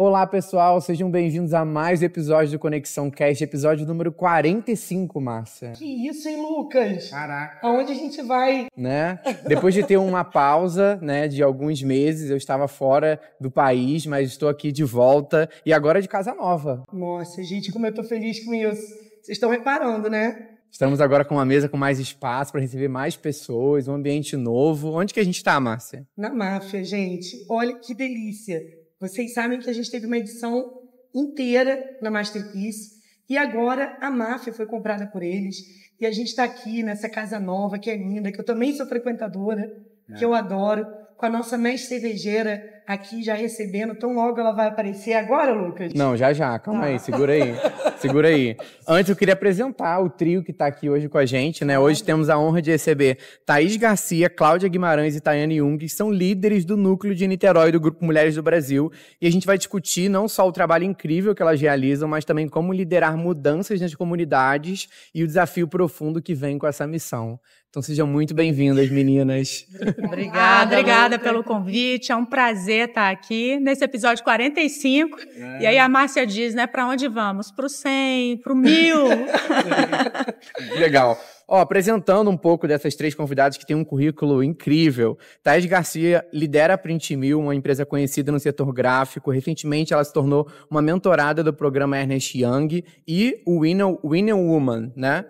Olá, pessoal, sejam bem-vindos a mais um episódio do Conexão Cast, episódio número 45, Márcia. Que isso, hein, Lucas? Caraca. Aonde a gente vai? Né? Depois de ter uma pausa, né, de alguns meses, eu estava fora do país, mas estou aqui de volta e agora de casa nova. Nossa, gente, como eu tô feliz com isso. Vocês estão reparando, né? Estamos agora com uma mesa com mais espaço para receber mais pessoas, um ambiente novo. Onde que a gente está, Márcia? Na máfia, gente. Olha que delícia. Vocês sabem que a gente teve uma edição inteira na Masterpiece e agora a máfia foi comprada por eles. E a gente está aqui nessa casa nova, que é linda, que eu também sou frequentadora, que eu adoro, com a nossa mestre cervejeira aqui já recebendo. Tão logo ela vai aparecer agora, Lucas? Não, já. Calma aí, segura aí. Antes eu queria apresentar o trio que está aqui hoje com a gente, né? Hoje temos a honra de receber Thaís Garcia, Cláudia Guimarães e Tayane Jung, que são líderes do Núcleo de Niterói do Grupo Mulheres do Brasil. E a gente vai discutir não só o trabalho incrível que elas realizam, mas também como liderar mudanças nas comunidades e o desafio profundo que vem com essa missão. Então sejam muito bem-vindas, meninas. Obrigada pelo convite. É um prazer estar aqui nesse episódio 45. E aí a Márcia diz, né, para onde vamos? Para o 100, para o 1000. Legal. Apresentando um pouco dessas três convidadas que têm um currículo incrível. Thaís Garcia lidera a Print Mill, uma empresa conhecida no setor gráfico. Recentemente ela se tornou uma mentorada do programa Ernest Young e o Winner Woman, né?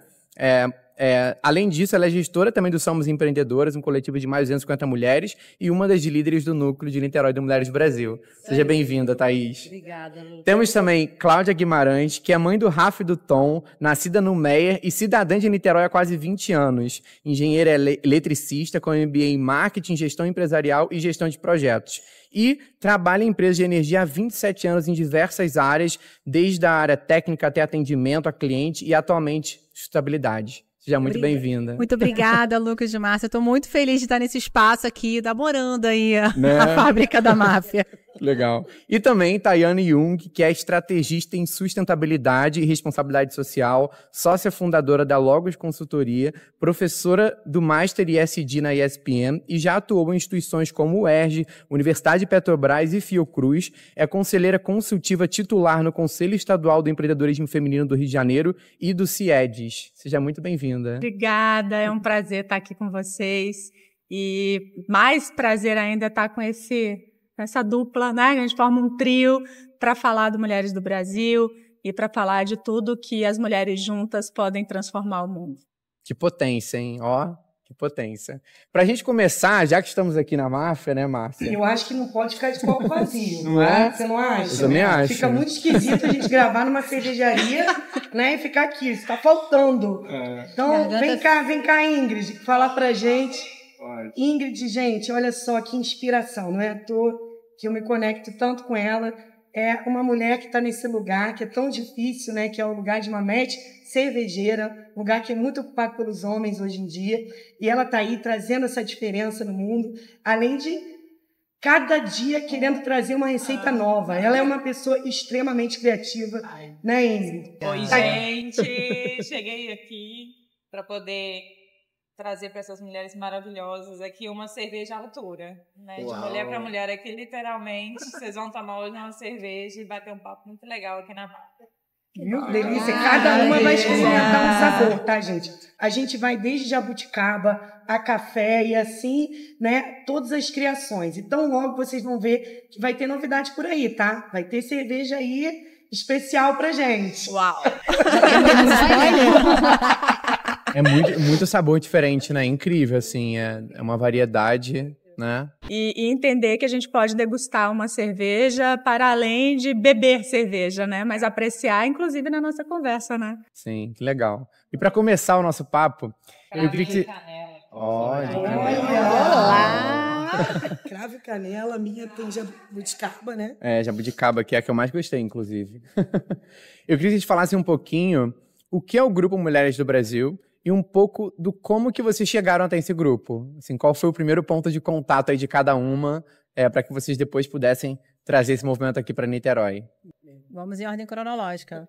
Além disso, ela é gestora também do Somos Empreendedoras, um coletivo de mais de 250 mulheres e uma das líderes do Núcleo de Niterói do Mulheres do Brasil. Seja bem-vinda, Thaís. Obrigada, Lucas. Temos também Cláudia Guimarães, que é mãe do Rafa e do Tom, nascida no Meier e cidadã de Niterói há quase 20 anos. Engenheira eletricista com MBA em Marketing, Gestão Empresarial e Gestão de Projetos. E trabalha em empresas de energia há 27 anos em diversas áreas, desde a área técnica até atendimento a cliente e, atualmente, sustentabilidade. Seja muito bem-vinda. Muito obrigada, Lucas de Márcia. Estou muito feliz de estar nesse espaço aqui, namorando aí a fábrica da máfia. Legal. E também Tayane Jung, que é estrategista em sustentabilidade e responsabilidade social, sócia fundadora da Logos Consultoria, professora do Master ESG na ESPM e já atuou em instituições como o ERJ, Universidade de Petrobras e Fiocruz. É conselheira consultiva titular no Conselho Estadual do Empreendedorismo Feminino do Rio de Janeiro e do CIEDES. Seja muito bem-vinda. Obrigada, é um prazer estar aqui com vocês. E mais prazer ainda estar com essa dupla, né? A gente forma um trio para falar do Mulheres do Brasil e para falar de tudo que as mulheres juntas podem transformar o mundo. Que potência, hein? Que potência. Pra gente começar, já que estamos aqui na máfia, né, Márcia? Eu acho que não pode ficar de copo vazio. Não é? Você não acha? Eu também acho. Fica muito esquisito a gente gravar numa cervejaria, né, e ficar aqui. Isso tá faltando. Então, vem cá, Ingrid, falar pra gente. Ingrid, gente, olha só que inspiração. Não é à toa que eu me conecto tanto com ela. É uma mulher que está nesse lugar que é tão difícil, né? Que é o lugar de uma mestre cervejeira, um lugar que é muito ocupado pelos homens hoje em dia. E ela está aí trazendo essa diferença no mundo, além de cada dia querendo trazer uma receita nova. Ela é uma pessoa extremamente criativa, né, Ingrid? Oi, gente! Cheguei aqui para poder trazer para essas mulheres maravilhosas aqui uma cerveja à altura, né? De mulher para mulher aqui, literalmente. Vocês vão tomar hoje uma cerveja e bater um papo muito legal aqui na máfia. Viu? Delícia. Cada uma vai experimentar um sabor, tá, gente? A gente vai desde jabuticaba a café e assim, né? Todas as criações. Então, logo vocês vão ver que vai ter novidade por aí, tá? Vai ter cerveja aí especial pra gente. Uau! É muito sabor diferente, né? Incrível, assim. É uma variedade, né? E entender que a gente pode degustar uma cerveja para além de beber cerveja, né? Mas apreciar, inclusive, na nossa conversa, né? Sim, que legal. E para começar o nosso papo, eu queria que... Olha! Olá! Cravo e canela, a minha tem jabuticaba, né? Jabuticaba, que é a que eu mais gostei, inclusive. Eu queria que a gente falasse um pouquinho o que é o Grupo Mulheres do Brasil e um pouco do como que vocês chegaram até esse grupo. Assim, qual foi o primeiro ponto de contato aí de cada uma, para que vocês depois pudessem trazer esse movimento aqui para Niterói. Vamos em ordem cronológica.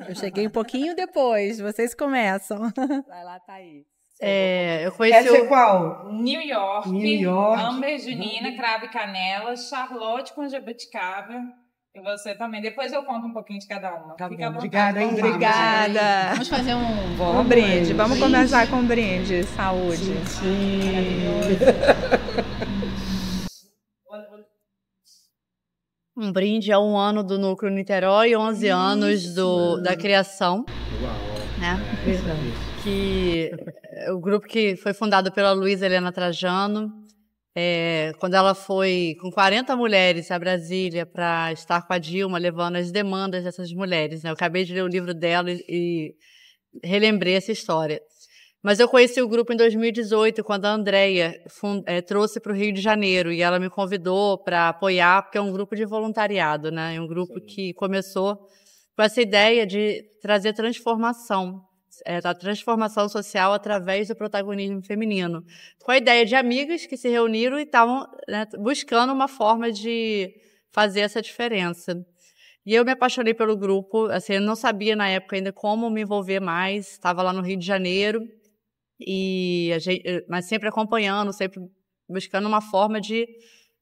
Eu cheguei um pouquinho depois, vocês começam. Vai lá, Thaís. Eu conheci qual? New York, Amber, Junina, Cravo e Canela, Charlotte com jabuticaba. E você também. Depois eu conto um pouquinho de cada uma. Tá Fica bom. Obrigada, hein? Obrigada. Vamos fazer um brinde. Vamos começar com um brinde. Saúde. Um brinde a 1 ano do Núcleo Niterói e 11 anos da criação. Uau. Né? Que o grupo que foi fundado pela Luísa Helena Trajano, quando ela foi com 40 mulheres a Brasília para estar com a Dilma, levando as demandas dessas mulheres. Né? Eu acabei de ler o livro dela e relembrei essa história. Mas eu conheci o grupo em 2018, quando a Andréia trouxe para o Rio de Janeiro, e ela me convidou para apoiar, porque é um grupo de voluntariado, né? É um grupo que começou com essa ideia de trazer transformação, a transformação social através do protagonismo feminino, com a ideia de amigas que se reuniram e estavam, né, buscando uma forma de fazer essa diferença. E eu me apaixonei pelo grupo, assim, eu não sabia na época ainda como me envolver mais, estava lá no Rio de Janeiro, mas sempre acompanhando, sempre buscando uma forma de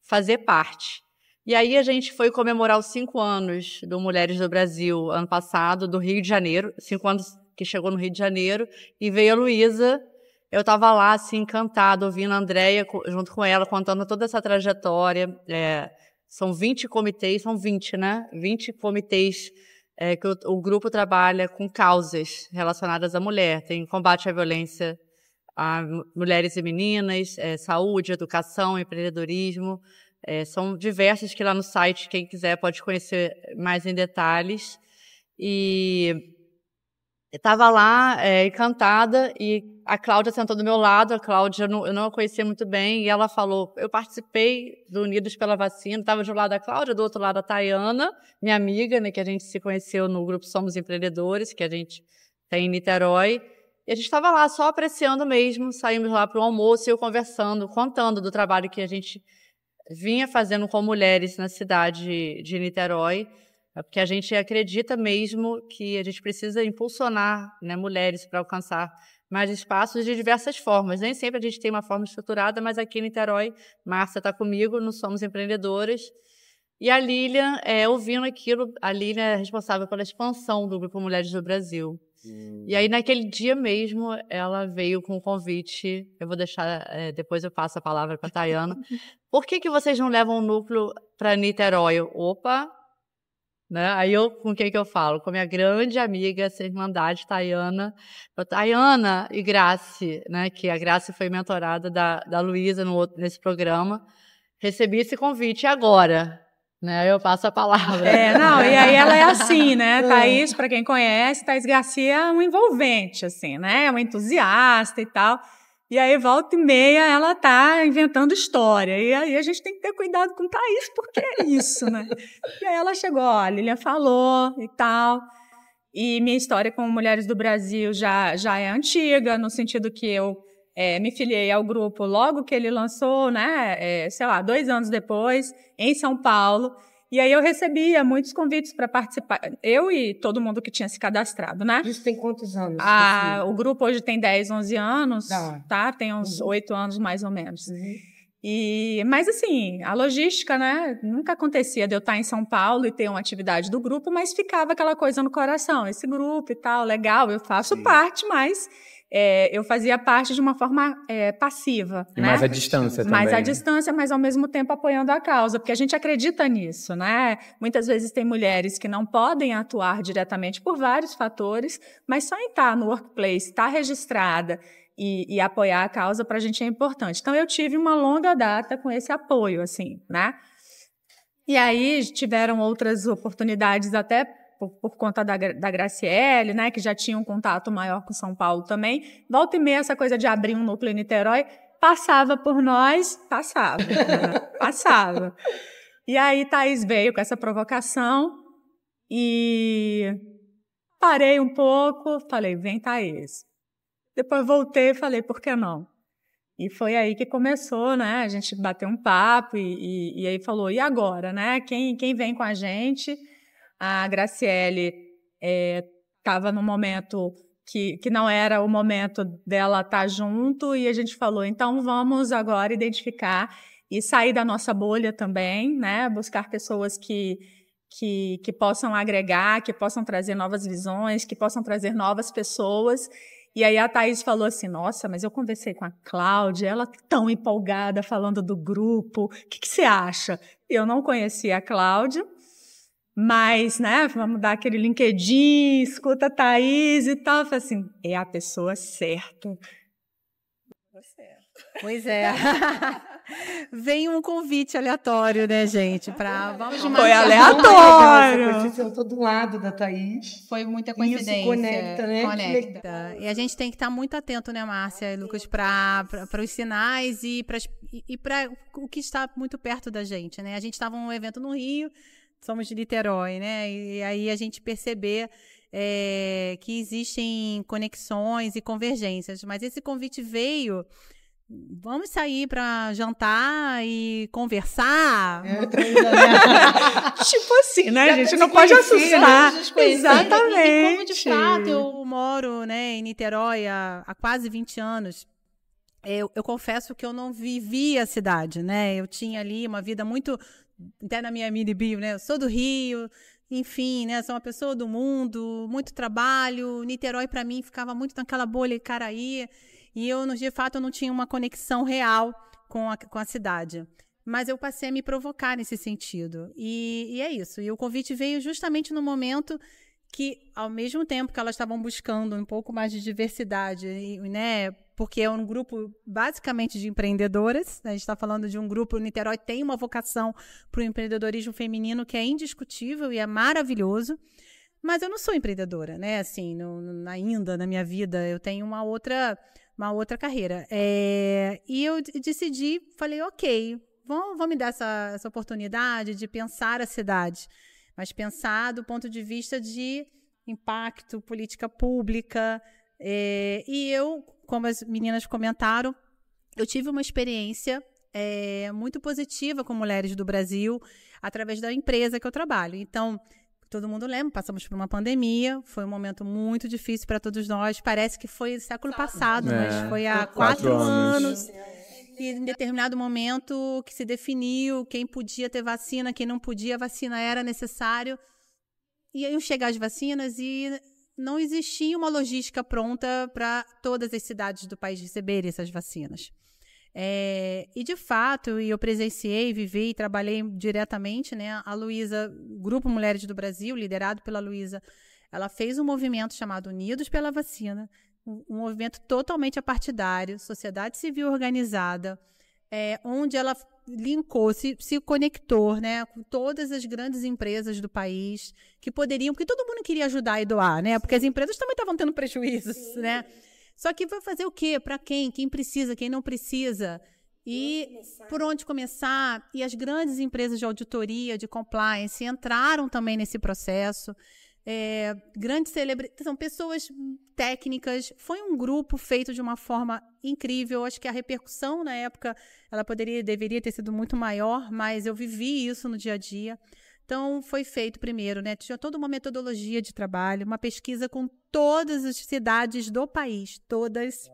fazer parte. E aí a gente foi comemorar os 5 anos do Mulheres do Brasil, ano passado, do Rio de Janeiro, 5 anos que chegou no Rio de Janeiro, e veio a Luísa. Eu estava lá, assim, encantada, ouvindo a Andréia, junto com ela, contando toda essa trajetória. São 20 comitês, são 20, né? 20 comitês que o grupo trabalha com causas relacionadas à mulher. Tem combate à violência a mulheres e meninas, saúde, educação, empreendedorismo. São diversos que lá no site, quem quiser pode conhecer mais em detalhes. E estava lá encantada, e a Cláudia sentou do meu lado. A Cláudia, eu não a conhecia muito bem, e ela falou, eu participei do Unidos pela Vacina, estava de um lado a Cláudia, do outro lado a Tayana, minha amiga, né, que a gente se conheceu no grupo Somos Empreendedores, que a gente tem em Niterói. E a gente estava lá só apreciando mesmo, saímos lá para o almoço e eu conversando, contando do trabalho que a gente vinha fazendo com mulheres na cidade de Niterói, porque a gente acredita mesmo que a gente precisa impulsionar, né, mulheres para alcançar mais espaços de diversas formas. Nem sempre a gente tem uma forma estruturada, mas aqui em Niterói, Márcia está comigo, nós somos empreendedoras. E a Lilian, ouvindo aquilo, a Lilian é responsável pela expansão do Grupo Mulheres do Brasil. E aí, naquele dia mesmo, ela veio com um convite. Eu vou deixar, depois eu passo a palavra para a Tayana. Por que vocês não levam o núcleo para Niterói? Opa! Né? Aí, com quem que eu falo? Com a minha grande amiga, essa irmandade, Tayana. Tayana e Grace, né? Que a Grace foi mentorada da Luísa nesse programa. Recebi esse convite. E agora? Né, eu passo a palavra. E aí ela é assim, né? Thaís, para quem conhece, Thaís Garcia é um envolvente, assim, né? É uma entusiasta e tal. E aí, volta e meia, ela tá inventando história. E aí a gente tem que ter cuidado com Thaís, porque é isso, né? E aí ela chegou, a Lilian falou e tal. E minha história com Mulheres do Brasil já é antiga, no sentido que eu me filiei ao grupo logo que ele lançou, né? 2 anos depois, em São Paulo. E aí eu recebia muitos convites para participar. Eu e todo mundo que tinha se cadastrado, né? Isso tem quantos anos? O grupo hoje tem 10, 11 anos, tá? Tem uns 8 anos mais ou menos. Mas, assim, a logística, né? Nunca acontecia de eu estar em São Paulo e ter uma atividade do grupo, mas ficava aquela coisa no coração. Esse grupo e tal, legal, eu faço parte, mas eu fazia parte de uma forma passiva. E né? mais à distância também. Mais à distância, mas ao mesmo tempo apoiando a causa, porque a gente acredita nisso, né? Muitas vezes tem mulheres que não podem atuar diretamente por vários fatores, mas só em estar no workplace, estar registrada e apoiar a causa, para a gente é importante. Então, eu tive uma longa data com esse apoio, assim, né? E aí, tiveram outras oportunidades até por conta da Graciele, né, que já tinha um contato maior com São Paulo também. Volta e meia, essa coisa de abrir um núcleo em Niterói, passava por nós, passava. Passava. E aí, Thaís veio com essa provocação e parei um pouco, falei, vem, Thaís. Depois voltei e falei, por que não? E foi aí que começou, né? A gente bateu um papo e aí falou, e agora, né? Quem vem com a gente? A Graciele estava num momento que não era o momento dela estar junto, e a gente falou, então vamos agora identificar e sair da nossa bolha também, né? Buscar pessoas que que possam agregar, que possam trazer novas visões, que possam trazer novas pessoas. E aí a Thaís falou assim, nossa, mas eu conversei com a Cláudia, ela tão empolgada falando do grupo, o que você acha? Eu não conhecia a Cláudia, mas, né, vamos dar aquele LinkedIn, escuta a Thaís e tal. Eu falei assim, é a pessoa certa. Pois é. Vem um convite aleatório, né, gente? Foi aleatório. Você sentou do lado da Thaís. Foi muita coincidência. Isso conecta, né? Conecta. E a gente tem que estar muito atento, né, Márcia e Lucas, para os sinais e para o que está muito perto da gente, né? A gente estava num evento no Rio, somos de Niterói, né? E aí a gente perceber que existem conexões e convergências. Mas esse convite veio... Vamos sair para jantar e conversar? Tipo assim, né? A gente não pode assustar. Exatamente. E como, de fato, eu moro, né, em Niterói há quase 20 anos, eu confesso que eu não vivi a cidade, né? Eu tinha ali uma vida muito... Até na minha mini bio, né? Eu sou do Rio... Enfim, né, sou uma pessoa do mundo, muito trabalho. Niterói, para mim, ficava muito naquela bolha Icaraí. E eu, de fato, eu não tinha uma conexão real com a cidade. Mas eu passei a me provocar nesse sentido. E é isso. E o convite veio justamente no momento que, ao mesmo tempo que elas estavam buscando um pouco mais de diversidade, né, porque é um grupo basicamente de empreendedoras, né, a gente está falando de um grupo, o Niterói tem uma vocação para o empreendedorismo feminino que é indiscutível e é maravilhoso, mas eu não sou empreendedora, né, assim, ainda na minha vida, eu tenho uma outra carreira. E eu decidi, falei, ok, vão me dar essa oportunidade de pensar a cidade, mas pensar do ponto de vista de impacto, política pública. E eu, como as meninas comentaram, eu tive uma experiência muito positiva com mulheres do Brasil através da empresa que eu trabalho. Então, todo mundo lembra, passamos por uma pandemia, foi um momento muito difícil para todos nós. Parece que foi século passado, mas foi há 4 anos. E em determinado momento que se definiu quem podia ter vacina, quem não podia, a vacina era necessário. E iam chegar as vacinas e não existia uma logística pronta para todas as cidades do país receberem essas vacinas. E, de fato, eu presenciei, vivi e trabalhei diretamente, né? A Luísa, Grupo Mulheres do Brasil, liderado pela Luísa, ela fez um movimento chamado Unidos pela Vacina, um movimento totalmente apartidário, sociedade civil organizada, onde ela linkou, se conectou, né, com todas as grandes empresas do país que poderiam, porque todo mundo queria ajudar e doar, né? Porque as empresas também estavam tendo prejuízos, né? Só que vai fazer o quê? Para quem? Quem precisa? Quem não precisa? E por onde começar? E as grandes empresas de auditoria, de compliance, entraram também nesse processo. Grandes celebridades, são pessoas técnicas. Foi um grupo feito de uma forma incrível. Acho que a repercussão na época ela deveria ter sido muito maior, mas eu vivi isso no dia a dia. Então, foi feito primeiro, né? Tinha toda uma metodologia de trabalho, uma pesquisa com todas as cidades do país, todas,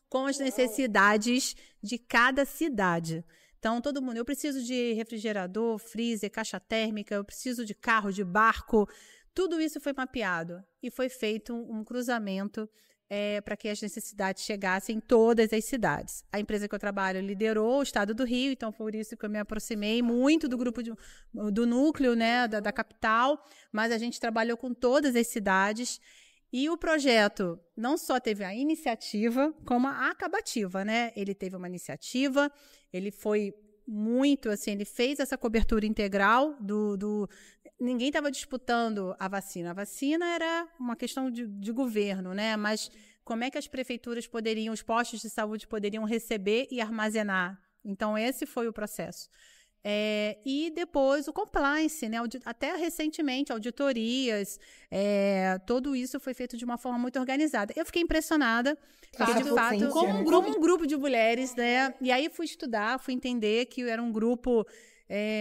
com as necessidades de cada cidade. Então, todo mundo, eu preciso de refrigerador, freezer, caixa térmica, eu preciso de carro, de barco. Tudo isso foi mapeado e foi feito um cruzamento para que as necessidades chegassem em todas as cidades. A empresa que eu trabalho liderou o estado do Rio, então por isso que eu me aproximei muito do grupo do núcleo, né, da capital, mas a gente trabalhou com todas as cidades. E o projeto não só teve a iniciativa, como a acabativa, né? Ele teve uma iniciativa, ele foi muito, assim, ele fez essa cobertura integral ninguém estava disputando a vacina. A vacina era uma questão de governo, né? Mas como é que as prefeituras poderiam, os postos de saúde poderiam receber e armazenar? Então, esse foi o processo. E depois o compliance, né? Até recentemente, auditorias, tudo isso foi feito de uma forma muito organizada. Eu fiquei impressionada, porque, de fato, como um grupo de mulheres, né? E aí fui estudar, fui entender que era um grupo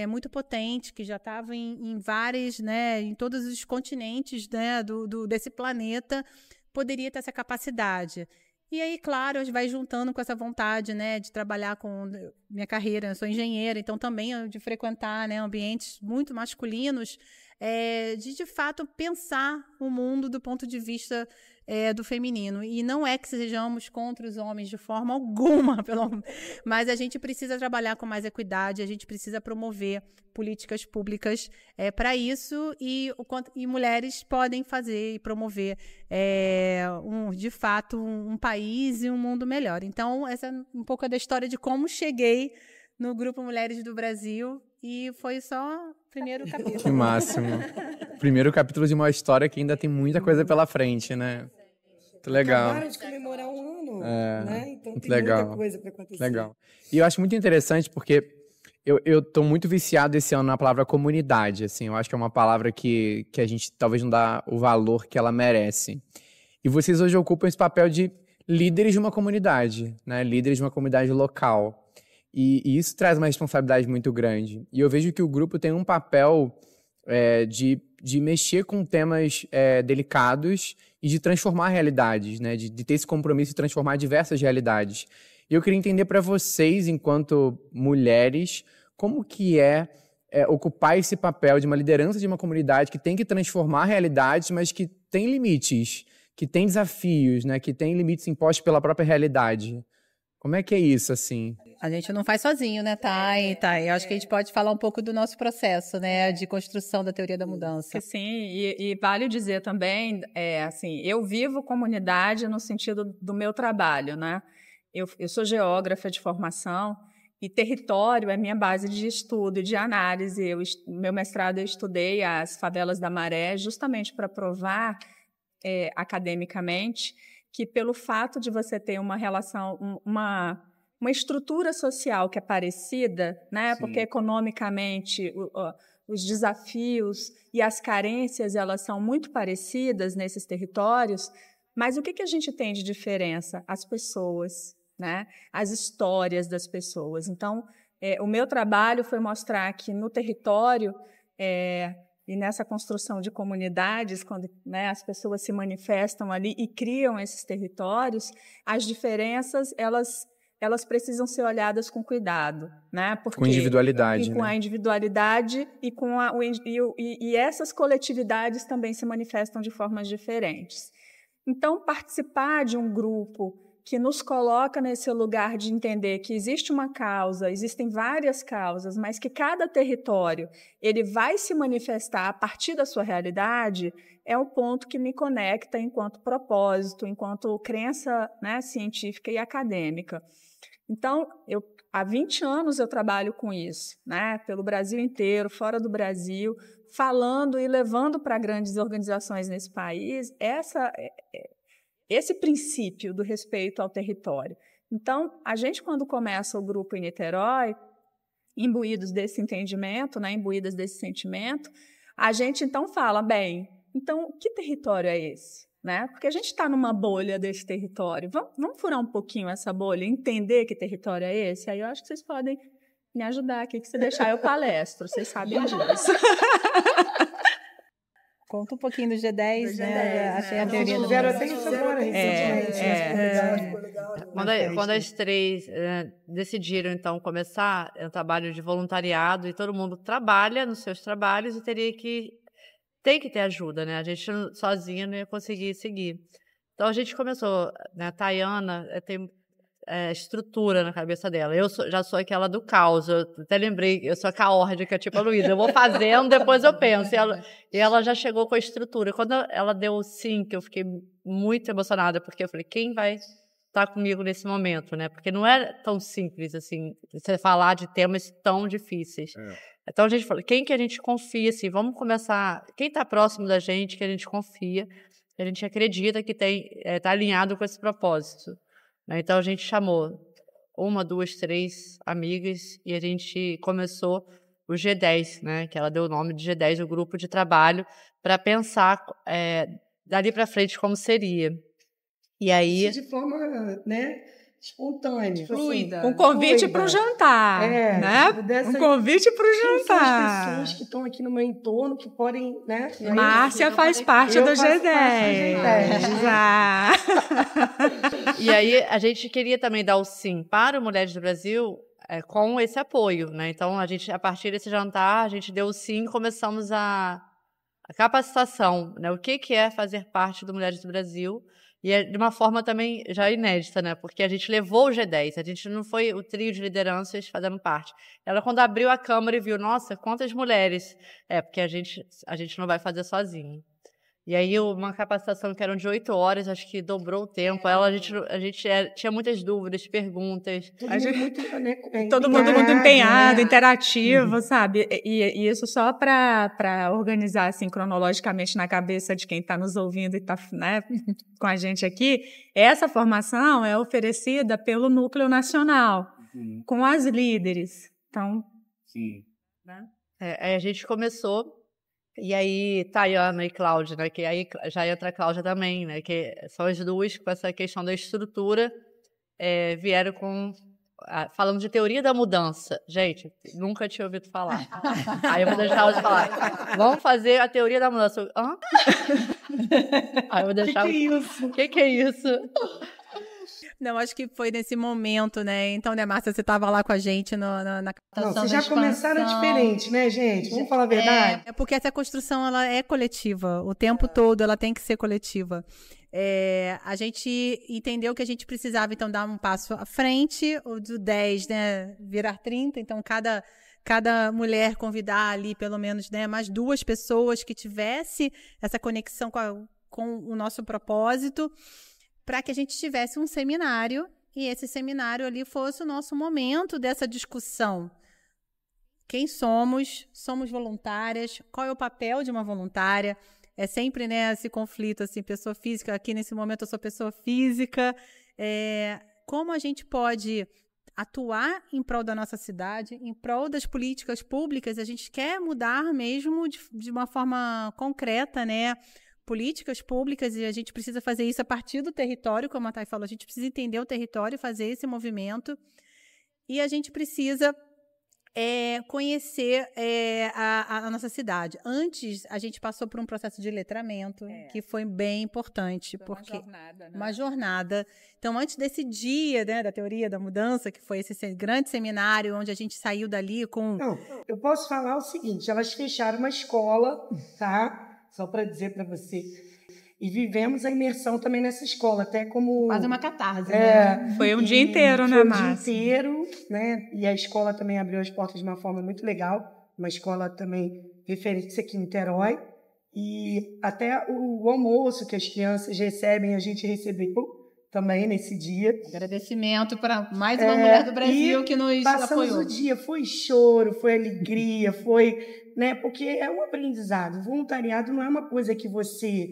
muito potente, que já estava em várias, né? Em todos os continentes, né? Desse planeta, poderia ter essa capacidade. E aí, claro, vai juntando com essa vontade, né, de trabalhar com minha carreira. Eu sou engenheira, então também de frequentar, né, ambientes muito masculinos, de fato pensar o mundo do ponto de vista do feminino. E não é que sejamos contra os homens de forma alguma, mas a gente precisa trabalhar com mais equidade, a gente precisa promover políticas públicas para isso, e mulheres podem fazer e promover de fato um país e um mundo melhor. Então, essa é um pouco da história de como cheguei no Grupo Mulheres do Brasil, e foi só o primeiro capítulo. Que máximo. Primeiro capítulo de uma história que ainda tem muita coisa pela frente, né? Muito legal. Acabaram de comemorar um ano, né? Então tem legal. muita coisa para acontecer. Legal. E eu acho muito interessante porque eu tô muito viciado esse ano na palavra comunidade, assim. Eu acho que é uma palavra que a gente talvez não dá o valor que ela merece. E vocês hoje ocupam esse papel de líderes de uma comunidade, né? Líderes de uma comunidade local. E isso traz uma responsabilidade muito grande. E eu vejo que o grupo tem um papel de mexer com temas delicados e de transformar realidades, né? De ter esse compromisso de transformar diversas realidades. E eu queria entender para vocês, enquanto mulheres, como que ocupar esse papel de uma liderança de uma comunidade que tem que transformar realidades, mas que tem limites, que tem desafios, né? Que tem limites impostos pela própria realidade. Como é que é isso, assim? A gente não faz sozinho, né, Thay? Eu acho que a gente pode falar um pouco do nosso processo, né, de construção da teoria da mudança. Sim, e vale dizer também, assim, eu vivo comunidade no sentido do meu trabalho, né? Eu sou geógrafa de formação e território é minha base de estudo e de análise. Meu mestrado eu estudei as favelas da Maré justamente para provar academicamente que pelo fato de você ter uma relação, uma estrutura social que é parecida, né? Sim. Porque economicamente os desafios e as carências elas são muito parecidas nesses territórios, mas o que a gente tem de diferença? As pessoas, né? As histórias das pessoas. Então, o meu trabalho foi mostrar que no território e nessa construção de comunidades, quando, né, as pessoas se manifestam ali e criam esses territórios, as diferenças elas precisam ser olhadas com cuidado, né? Porque, com individualidade, com a individualidade e com e essas coletividades também se manifestam de formas diferentes. Então, participar de um grupo que nos coloca nesse lugar de entender que existe uma causa, existem várias causas, mas que cada território ele vai se manifestar a partir da sua realidade, é o ponto que me conecta enquanto propósito, enquanto crença, né, científica e acadêmica. Então, há 20 anos eu trabalho com isso, né, pelo Brasil inteiro, fora do Brasil, falando e levando para grandes organizações nesse país esse princípio do respeito ao território. Então, a gente, quando começa o grupo em Niterói, imbuídos desse entendimento, né, imbuídas desse sentimento, a gente, então, fala, bem, então, que território é esse? Né? Porque a gente está numa bolha desse território. Vamos furar um pouquinho essa bolha, entender que território é esse? Aí eu acho que vocês podem me ajudar aqui, que se deixar eu palestro, vocês sabem disso. Conta um pouquinho do G10, né? Achei a teoria do Quando as três decidiram, então, começar um trabalho de voluntariado, e todo mundo trabalha nos seus trabalhos e tem que ter ajuda, né? A gente sozinha não ia conseguir seguir. Então, a gente começou, né? A Tayana tem estrutura na cabeça dela. Eu já sou aquela do caos. Eu até lembrei, eu sou a caórdica, tipo a Luísa. Eu vou fazendo, depois eu penso. E ela já chegou com a estrutura. Quando ela deu o sim, que eu fiquei muito emocionada, porque eu falei, quem vai estar comigo nesse momento, né? Porque não é tão simples, assim, você falar de temas tão difíceis. Então, a gente falou, quem que a gente confia, assim, vamos começar, quem está próximo da gente, que a gente confia, que a gente acredita que está alinhado com esse propósito. Então, a gente chamou 1, 2, 3 amigas e a gente começou o G10, né? Que ela deu o nome de G10, o grupo de trabalho, para pensar dali para frente como seria. E aí... De forma, né, espontânea. Fluida. Um convite para o jantar. Né? Um convite para o jantar. As pessoas que estão aqui no meu entorno, que podem, né? Márcia faz parte do G10. E aí, a gente queria também dar o sim para o Mulheres do Brasil com esse apoio, né? Então, a partir desse jantar, a gente deu o sim e começamos a capacitação, né? O que é fazer parte do Mulheres do Brasil. E é de uma forma também já inédita, né? Porque a gente levou o G10, a gente não foi o trio de lideranças fazendo parte. Ela, quando abriu a câmera e viu, nossa, quantas mulheres. Porque a gente não vai fazer sozinho. E aí, uma capacitação que eram de 8 horas, acho que dobrou o tempo. A gente tinha muitas dúvidas, perguntas. Todo mundo muito empenhado, né? Interativo, sabe? E isso só para organizar, assim, cronologicamente na cabeça de quem está nos ouvindo e está, né, com a gente aqui. Essa formação é oferecida pelo Núcleo Nacional, com as líderes. Então, né? Aí a gente começou... E aí, Tayana e Cláudia, né, que aí já entra a Cláudia também, né, que são as duas com essa questão da estrutura, vieram falando de teoria da mudança. Gente, nunca tinha ouvido falar. Aí eu vou deixar elas falar. Vamos fazer a teoria da mudança. Hã? Aí eu vou deixar... O que é isso? Não, acho que foi nesse momento, né? Então, né, Márcia, você estava lá com a gente na captação. Vocês já começaram diferente, né, gente? Vamos falar a verdade? É porque essa construção, ela é coletiva. O tempo todo, ela tem que ser coletiva. A gente entendeu que a gente precisava, então, dar um passo à frente, o do 10, né, virar 30. Então, cada mulher convidar ali, pelo menos, né, mais 2 pessoas que tivesse essa conexão com o nosso propósito, para que a gente tivesse um seminário, e esse seminário ali fosse o nosso momento dessa discussão. Quem somos? Somos voluntárias? Qual é o papel de uma voluntária? É sempre, né, esse conflito, assim, pessoa física. Aqui, nesse momento, eu sou pessoa física. Como a gente pode atuar em prol da nossa cidade, em prol das políticas públicas? A gente quer mudar mesmo de uma forma concreta, né? Políticas públicas, e a gente precisa fazer isso a partir do território, como a Thay falou, a gente precisa entender o território, fazer esse movimento, e a gente precisa conhecer a nossa cidade. Antes, a gente passou por um processo de letramento, que foi bem importante. Foi porque uma jornada, né? Uma jornada. Então, antes desse dia, né, da teoria da mudança, que foi esse grande seminário, onde a gente saiu dali com... Não, eu posso falar o seguinte, elas fecharam uma escola, tá? Só para dizer para você. E vivemos a imersão também nessa escola, até como... Quase uma catarse, né? Foi um dia inteiro, né, Márcia? Foi um dia inteiro, né? E a escola também abriu as portas de uma forma muito legal. Uma escola também referência aqui em Niterói. E até o almoço que as crianças recebem, a gente recebeu também nesse dia. Agradecimento para mais uma mulher do Brasil que nos apoiou. Passamos o dia, foi choro, foi alegria, foi... Né, porque é um aprendizado. O voluntariado não é uma coisa que você...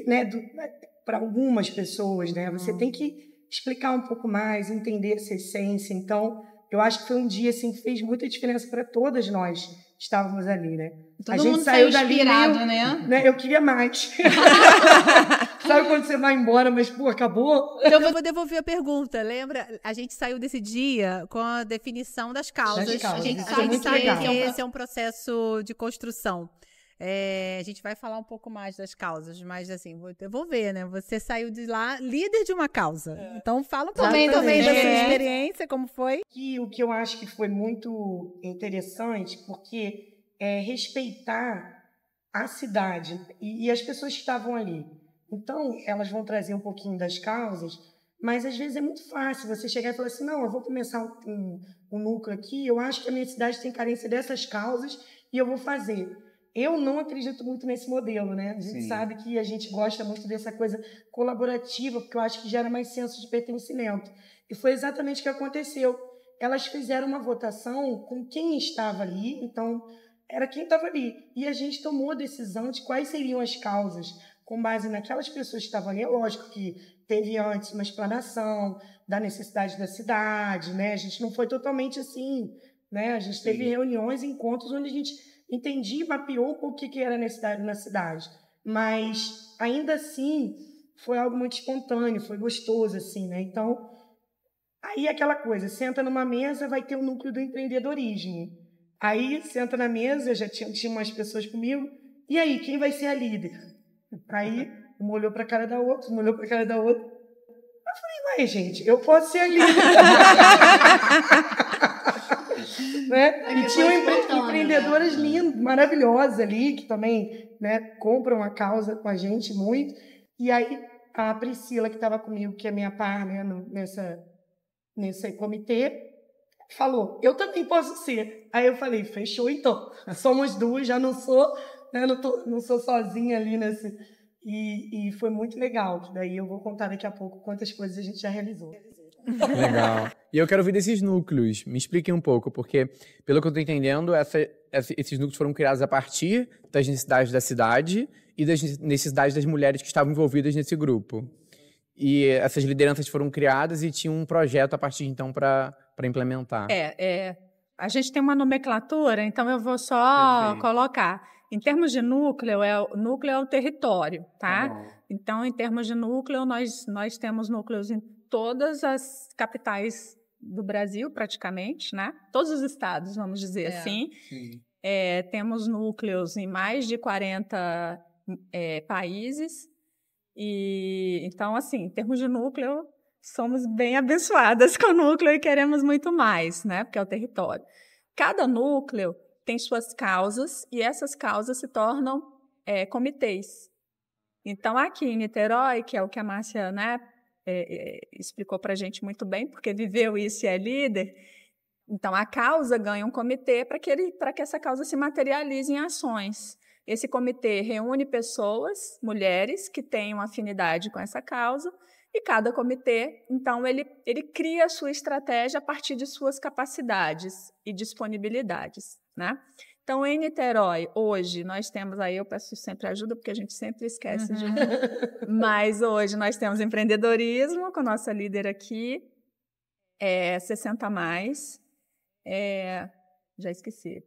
né, para algumas pessoas, né? Você tem que explicar um pouco mais, entender essa essência. Então, eu acho que foi um dia assim, que fez muita diferença para todas nós que estávamos ali, né? Todo a gente mundo saiu dali inspirado, né? Eu queria mais. Sabe quando você vai embora, mas, pô, acabou? Então, eu vou devolver a pergunta. Lembra? A gente saiu desse dia com a definição das causas. A gente sabe que esse é um processo de construção. A gente vai falar um pouco mais das causas, mas, assim, vou devolver, né? Você saiu de lá líder de uma causa. Então, fala um pouco também da sua experiência, como foi. O que eu acho que foi muito interessante, porque respeitar a cidade e as pessoas que estavam ali. Então, elas vão trazer um pouquinho das causas, mas às vezes é muito fácil você chegar e falar assim, não, eu vou começar um núcleo aqui, eu acho que a minha cidade tem carência dessas causas e eu vou fazer. Eu não acredito muito nesse modelo, né? A gente sabe que a gente gosta muito dessa coisa colaborativa, porque eu acho que gera mais senso de pertencimento. E foi exatamente o que aconteceu. Elas fizeram uma votação com quem estava ali, então era quem estava ali. E a gente tomou a decisão de quais seriam as causas, com base naquelas pessoas que estavam ali. É lógico que teve antes uma explanação da necessidade da cidade, né? A gente não foi totalmente assim, né? A gente teve reuniões, encontros onde a gente entendia e mapeou o que era necessário na cidade. Mas, ainda assim, foi algo muito espontâneo, foi gostoso, assim, né? Então, Aí aquela coisa, senta numa mesa, vai ter o núcleo do empreendedorismo. Aí senta na mesa, já tinha umas pessoas comigo, e aí, quem vai ser a líder? Aí uma olhou para a cara da outra, uma olhou para a cara da outra. Eu falei, ué, gente, eu posso ser a líder. Né? E tinham empreendedoras lindas, maravilhosas ali, que também, né, compram a causa com a gente muito. E aí a Priscila, que estava comigo, que é minha par, né, nesse comitê, falou, eu também posso ser. Aí eu falei, fechou então, somos duas, já não sou, né, não sou sozinha ali nesse... E foi muito legal, daí eu vou contar daqui a pouco quantas coisas a gente já realizou. Legal. E eu quero ouvir desses núcleos. Me expliquem um pouco, porque, pelo que eu estou entendendo, esses núcleos foram criados a partir das necessidades da cidade e das necessidades das mulheres que estavam envolvidas nesse grupo. E essas lideranças foram criadas e tinham um projeto a partir de então para implementar. A gente tem uma nomenclatura, então eu vou só colocar. Em termos de núcleo, o núcleo é o território, tá? Então, em termos de núcleo, nós temos núcleos em todas as capitais do Brasil, praticamente, né? Todos os estados, vamos dizer assim. Temos núcleos em mais de 40 países. E, então, assim, em termos de núcleo, somos bem abençoadas com o núcleo e queremos muito mais, né? Porque é o território. Cada núcleo tem suas causas e essas causas se tornam comitês. Então, aqui em Niterói, que é o que a Márcia, né, explicou para a gente muito bem, porque viveu isso e é líder, então a causa ganha um comitê para que essa causa se materialize em ações. Esse comitê reúne pessoas, mulheres, que tenham afinidade com essa causa, e cada comitê, então, ele cria a sua estratégia a partir de suas capacidades e disponibilidades, né? Então, em Niterói, hoje, nós temos, aí eu peço sempre ajuda, porque a gente sempre esquece de... Mas hoje nós temos empreendedorismo, com a nossa líder aqui, 60+, já esqueci.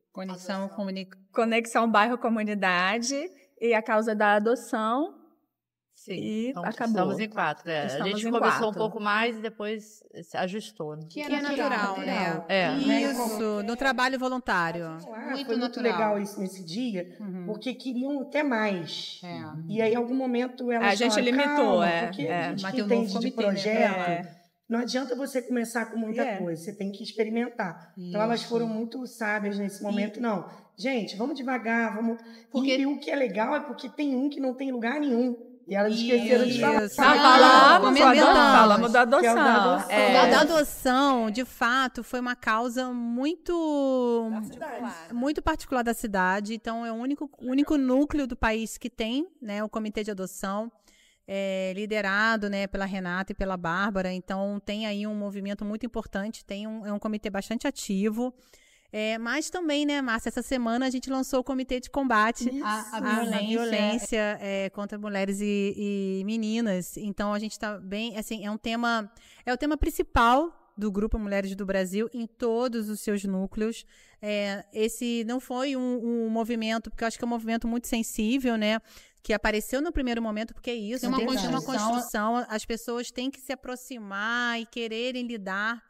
Conexão Bairro-Comunidade, e a causa da adoção. Sim, e então, acabou. Estamos em 4. A gente começou um pouco mais e depois se ajustou. Que é natural, né? Isso, no trabalho voluntário. Foi muito legal isso nesse dia, porque queriam até mais. E aí, em algum momento, elas a gente limitou, porque a gente entende de projeto, não adianta você começar com muita coisa, você tem que experimentar. Então, elas foram muito sábias nesse momento. Não, gente, vamos devagar, vamos... E o que é legal é porque tem um que não tem lugar nenhum. E elas esqueceram de falar. Falamos da adoção. Da adoção, de fato, foi uma causa muito particular da cidade. Então, é o único núcleo do país que tem, né, o comitê de adoção, liderado, né, pela Renata e pela Bárbara. Então, tem aí um movimento muito importante, é um comitê bastante ativo. Mas também, né, Márcia, essa semana a gente lançou o Comitê de Combate à Violência contra mulheres e meninas. Então, a gente está bem, assim, é o tema principal do Grupo Mulheres do Brasil em todos os seus núcleos. Esse não foi um movimento, porque eu acho que é um movimento muito sensível, né, que apareceu no primeiro momento, porque é isso, tem uma construção, as pessoas têm que se aproximar e quererem lidar.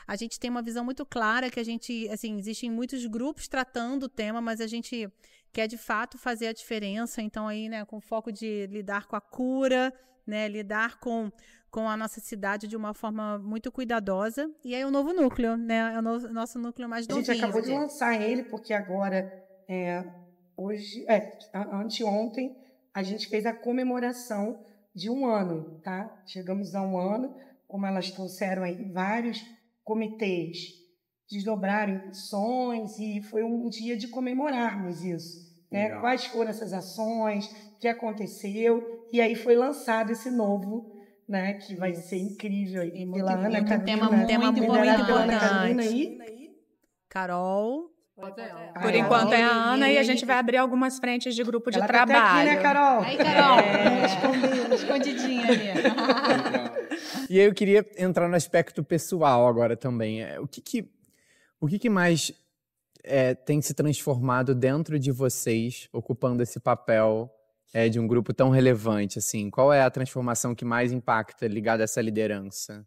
A gente tem uma visão muito clara que a gente, assim, existem muitos grupos tratando o tema, mas a gente quer, de fato, fazer a diferença. Então, aí, né, com foco de lidar com a cura, né, lidar com a nossa cidade de uma forma muito cuidadosa. E aí, o novo núcleo, né, é o nosso núcleo mais novinho. A gente acabou de lançar ele, porque agora, anteontem, a gente fez a comemoração de 1 ano, tá? Chegamos a 1 ano, como elas trouxeram aí vários comitês desdobraram ações e foi um dia de comemorarmos isso, né? Quais foram essas ações, o que aconteceu, e aí foi lançado esse novo, né, que vai ser incrível aí pela Ana Carolina, um tema muito importante. Carol. Por enquanto é a Ana e a gente vai abrir algumas frentes de grupo de trabalho. Tá até aqui, né, Carol? Aí, Carol, escondidinha ali. E aí eu queria entrar no aspecto pessoal agora também. O que mais tem se transformado dentro de vocês, ocupando esse papel de um grupo tão relevante? Assim? Qual é a transformação que mais impacta ligada a essa liderança?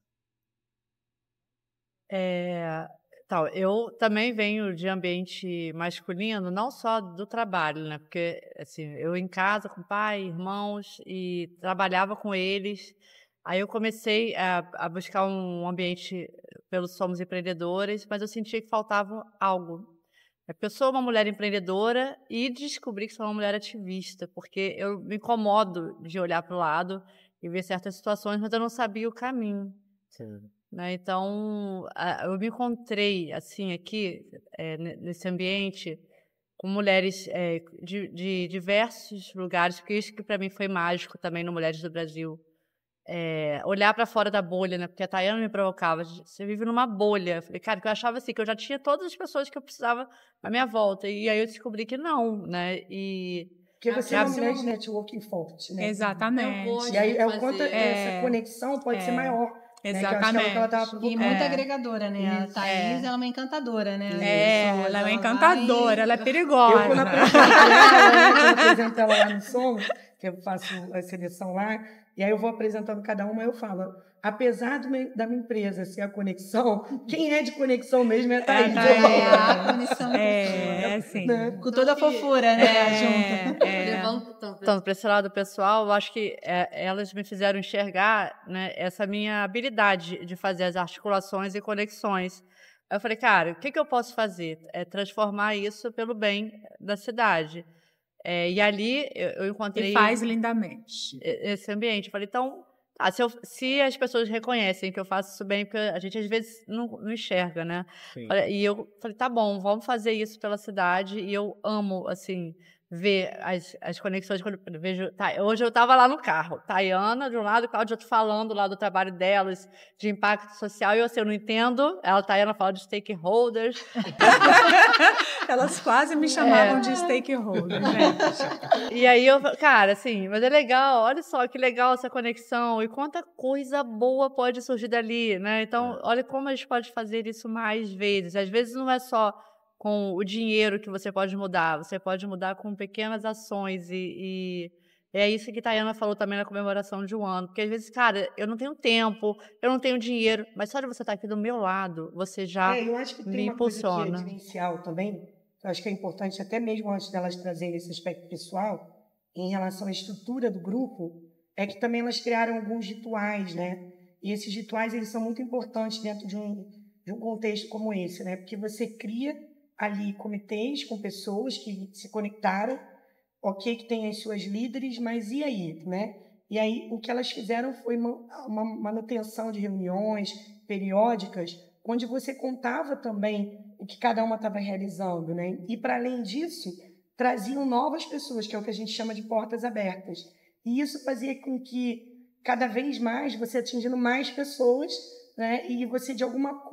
Então, eu também venho de ambiente masculino, não só do trabalho, né? Porque, assim, eu em casa com pai, irmãos, e trabalhava com eles. Aí eu comecei a buscar um ambiente pelo Somos Empreendedoras, mas eu sentia que faltava algo. Porque eu sou uma mulher empreendedora e descobri que sou uma mulher ativista, porque eu me incomodo de olhar para o lado e ver certas situações, mas eu não sabia o caminho. Sim. Né? Então, eu me encontrei, assim, aqui, nesse ambiente, com mulheres de diversos lugares, porque isso que para mim foi mágico também no Mulheres do Brasil. Olhar para fora da bolha, né? Porque a Tayana me provocava. Você vive numa bolha. Eu falei, cara, que eu achava assim, que eu já tinha todas as pessoas que eu precisava à minha volta. E aí eu descobri que não, né? Porque você é uma mulher de networking forte, né? Exatamente. E aí, o quanto essa conexão pode ser maior. Exatamente. Né? Que e muito agregadora, né? A Thaís, ela é uma encantadora, né? Ela é uma encantadora, ela é perigosa. Eu, quando apresento ela lá no Som, que eu faço a seleção lá, e aí eu vou apresentando cada uma, eu falo, apesar da minha empresa ser a conexão, quem é de conexão mesmo é a Thaís. A conexão. Sim. Né? Com toda a fofura, né? Junto. Então, para esse lado pessoal, eu acho que elas me fizeram enxergar, né, essa minha habilidade de fazer as articulações e conexões. Eu falei, cara, o que eu posso fazer? Transformar isso pelo bem da cidade. E ali eu encontrei... E faz lindamente. Esse ambiente. Eu falei, então, se as pessoas reconhecem que eu faço isso bem, porque a gente às vezes não enxerga, né? E eu falei, tá bom, vamos fazer isso pela cidade. E eu amo, assim, ver as conexões. Quando eu vejo, hoje eu estava lá no carro, Tayana de um lado, Cláudia de outro, falando lá do trabalho delas, de impacto social, e eu não entendo. Tayana fala de stakeholders. Elas quase me chamavam de stakeholder, gente. E aí eu, cara, assim, mas é legal, olha só que legal essa conexão e quanta coisa boa pode surgir dali, né? Então, olha como a gente pode fazer isso mais vezes. Às vezes não é só com o dinheiro que você pode mudar com pequenas ações e é isso que a Tayana falou também na comemoração de um ano, porque às vezes, cara, eu não tenho tempo, eu não tenho dinheiro, mas só de você estar aqui do meu lado, você já eu acho que tem me uma coisa que impulsiona. é diferencial também, eu acho que é importante, até mesmo antes delas trazerem esse aspecto pessoal, em relação à estrutura do grupo, é que também elas criaram alguns rituais, né? E esses rituais, eles são muito importantes dentro de um contexto como esse, né? Porque você cria ali comitês com pessoas que se conectaram, que tem as suas líderes, mas e aí, né? E aí o que elas fizeram foi uma manutenção de reuniões periódicas, onde você contava também o que cada uma estava realizando, né? E para além disso, traziam novas pessoas, que é o que a gente chama de portas abertas. E isso fazia com que cada vez mais você atingindo mais pessoas, né? E você de alguma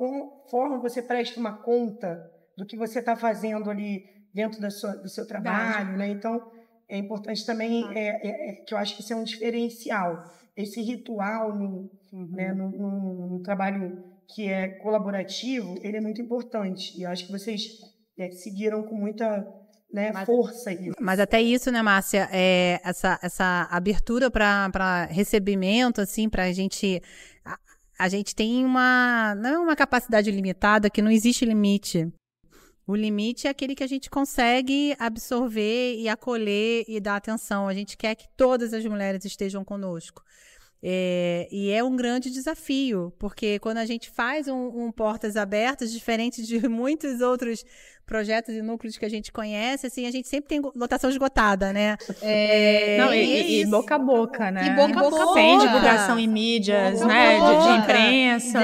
forma você presta uma conta do que você está fazendo ali dentro do seu trabalho, né? Então, é importante também, que eu acho que isso é um diferencial. Esse ritual né, num trabalho que é colaborativo, ele é muito importante. E eu acho que vocês seguiram com muita força isso. Mas até isso, né, Márcia? Essa abertura para recebimento, assim, para a gente tem não é uma capacidade limitada, que não existe limite. O limite é aquele que a gente consegue absorver e acolher e dar atenção. A gente quer que todas as mulheres estejam conosco. E é um grande desafio, porque quando a gente faz um Portas Abertas, diferente de muitos outros projetos e núcleos que a gente conhece, assim, a gente sempre tem lotação esgotada, né? E boca a boca, né? E boca a boca. Sem divulgação em mídias, né? De imprensa.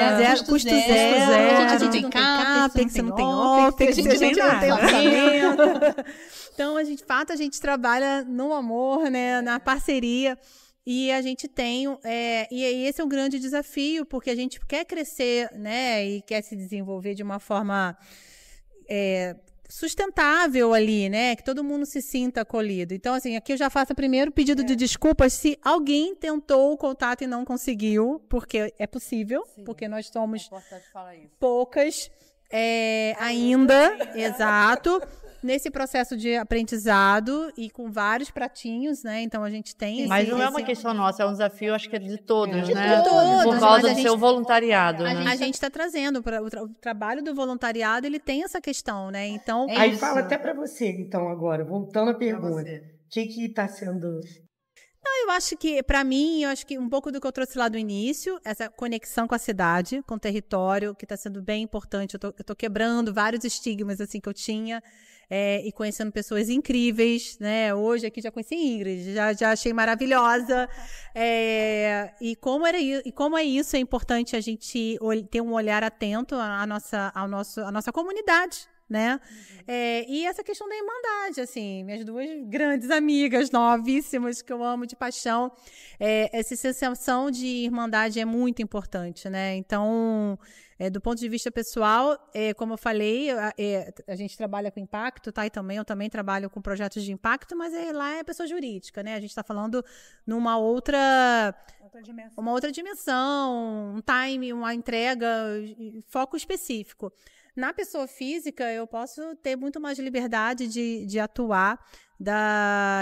Custo zero. A gente tem CAPEX, não tem OPEX, a gente não tem orçamento. Então, a gente trabalha no amor, né? Na parceria. E a gente tem, e esse é um grande desafio, porque a gente quer crescer, né, e quer se desenvolver de uma forma sustentável ali, né, que todo mundo se sinta acolhido. Então, assim, aqui eu já faço o primeiro pedido de desculpas se alguém tentou o contato e não conseguiu, porque é possível, porque nós somos poucas ainda, exato. nesse processo de aprendizado e com vários pratinhos, né? Então a gente tem Mas não é uma questão nossa, é um desafio, acho que é de todos, né? De todos, por causa do seu voluntariado. A gente está trazendo o trabalho do voluntariado, ele tem essa questão, né? Então, aí fala até para você, então, agora, voltando à pergunta, o que está sendo... Não, eu acho que, para mim, um pouco do que eu trouxe lá do início, essa conexão com a cidade, com o território, que está sendo bem importante. Eu tô quebrando vários estigmas, assim, que eu tinha, e conhecendo pessoas incríveis, né? Hoje aqui já conheci Ingrid, já achei maravilhosa. E como é isso, é importante a gente ter um olhar atento à nossa comunidade, né? E essa questão da irmandade, assim, minhas duas grandes amigas, novíssimas, que eu amo de paixão, essa sensação de irmandade é muito importante, né? Então, do ponto de vista pessoal, como eu falei, a gente trabalha com impacto, tá? E eu também trabalho com projetos de impacto, mas lá é pessoa jurídica, né? A gente está falando numa outra dimensão, um time, uma entrega, foco específico. Na pessoa física, eu posso ter muito mais liberdade de atuar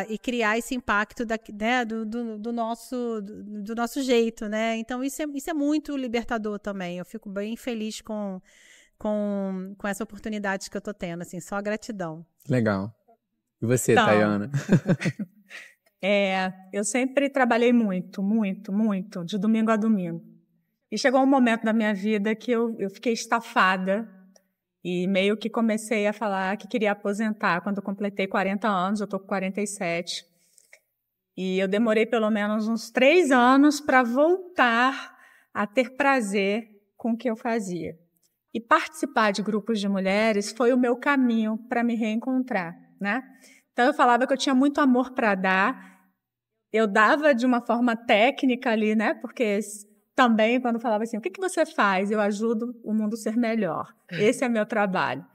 e criar esse impacto do nosso jeito, né? Então, isso é muito libertador também. Eu fico bem feliz com essa oportunidade que eu tô tendo, assim, só gratidão. Legal. E você, Tayana? Eu sempre trabalhei muito, muito, muito, de domingo a domingo. E chegou um momento da minha vida que eu fiquei estafada. E meio que comecei a falar que queria aposentar quando eu completei 40 anos, eu estou com 47. E eu demorei pelo menos uns 3 anos para voltar a ter prazer com o que eu fazia. E participar de grupos de mulheres foi o meu caminho para me reencontrar, né? Então eu falava que eu tinha muito amor para dar. Eu dava de uma forma técnica ali, né? Porque também, quando falava assim, o que você faz? Eu ajudo o mundo a ser melhor. Esse é meu trabalho.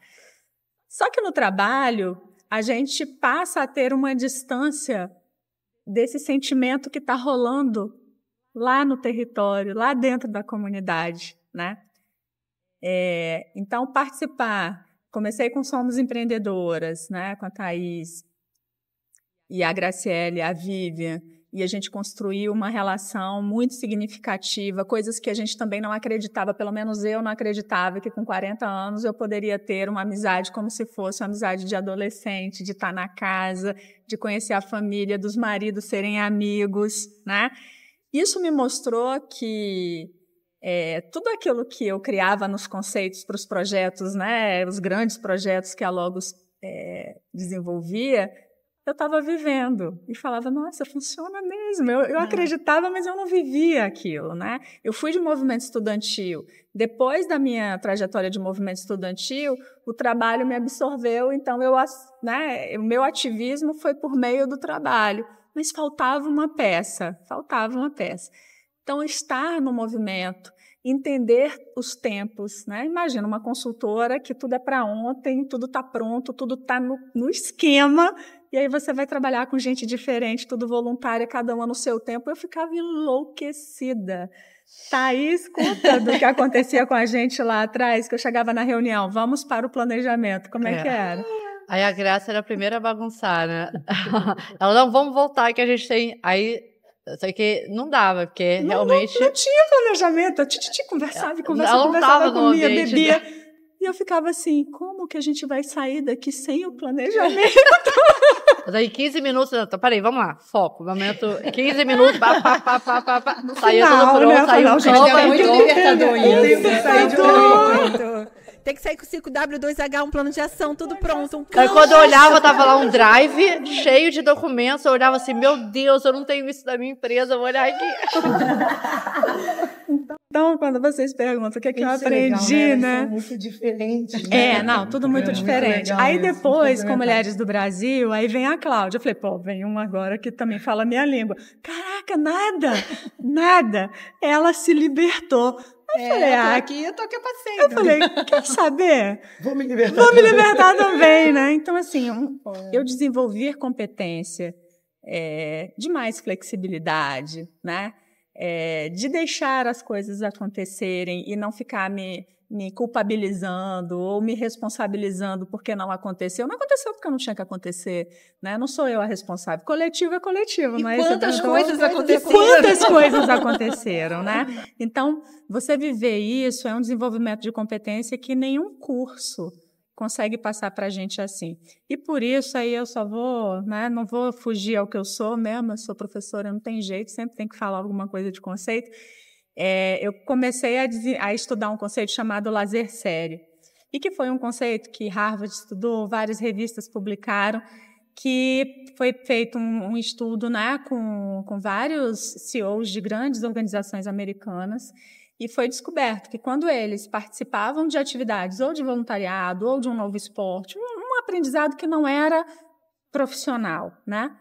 Só que no trabalho, a gente passa a ter uma distância desse sentimento que está rolando lá no território, lá dentro da comunidade, né? Então, participar. Comecei com Somos Empreendedoras, né? Com a Thaís e a Graciele, a Vivian. E a gente construiu uma relação muito significativa, coisas que a gente também não acreditava, pelo menos eu não acreditava, que com 40 anos eu poderia ter uma amizade como se fosse uma amizade de adolescente, de estar na casa, de conhecer a família, dos maridos serem amigos, né? Isso me mostrou que tudo aquilo que eu criava nos conceitos para os projetos, né, os grandes projetos que a Logos desenvolvia, eu estava vivendo e falava, nossa, funciona mesmo. Eu acreditava, mas eu não vivia aquilo, né? Eu fui de movimento estudantil. Depois da minha trajetória de movimento estudantil, o trabalho me absorveu, então o meu ativismo foi por meio do trabalho. Mas faltava uma peça. Então, estar no movimento, entender os tempos, né? Imagina uma consultora que tudo é para ontem, tudo está pronto, tudo está no esquema, e aí você vai trabalhar com gente diferente, tudo voluntária, cada uma no seu tempo. Eu ficava enlouquecida. Thaís, conta do que acontecia com a gente lá atrás, que eu chegava na reunião, vamos para o planejamento, como é que era? Aí a Graça era a primeira a bagunçar, né? Ela, não, vamos voltar que a gente tem... Aí... Só que não dava, porque realmente... Não tinha planejamento, a Titi conversava comia, bebia. Né? E eu ficava assim, como que a gente vai sair daqui sem o planejamento? Mas aí 15 minutos... Então, peraí, vamos lá, foco, momento... 15 minutos, saía tudo pronto, saiu é muito libertador isso. Tem que sair com 5W2H, um plano de ação, tudo pronto. Aí quando eu olhava, tava lá um drive cheio de documentos, eu olhava assim, meu Deus, eu não tenho isso da minha empresa, eu vou olhar aqui. Então, quando vocês perguntam o que eu aprendi, legal, né? São muito diferentes, né? Tudo muito diferente. Aí depois, com Mulheres do Brasil, aí vem a Cláudia. Eu falei, vem uma agora que também fala a minha língua. Caraca, nada. Ela se libertou. Eu falei, eu tô aqui a passeio. Eu falei, quer saber? Vou me libertar também, né? Então, assim, eu desenvolvi competência de mais flexibilidade, né? de deixar as coisas acontecerem e não ficar me culpabilizando ou me responsabilizando porque não aconteceu. Não aconteceu porque não tinha que acontecer, né? Não sou eu a responsável. Coletivo é coletivo, não é? Quantas coisas aconteceram? Quantas coisas aconteceram, né? Então, você viver isso é um desenvolvimento de competência que nenhum curso consegue passar para a gente assim. E por isso aí eu só vou, né, não vou fugir ao que eu sou mesmo, eu sou professora, não tem jeito, sempre tem que falar alguma coisa de conceito. Eu comecei a estudar um conceito chamado lazer sério, e que foi um conceito que Harvard estudou, várias revistas publicaram, que foi feito um estudo, né, com vários CEOs de grandes organizações americanas, e foi descoberto que quando eles participavam de atividades ou de voluntariado ou de um novo esporte, um aprendizado que não era profissional, né,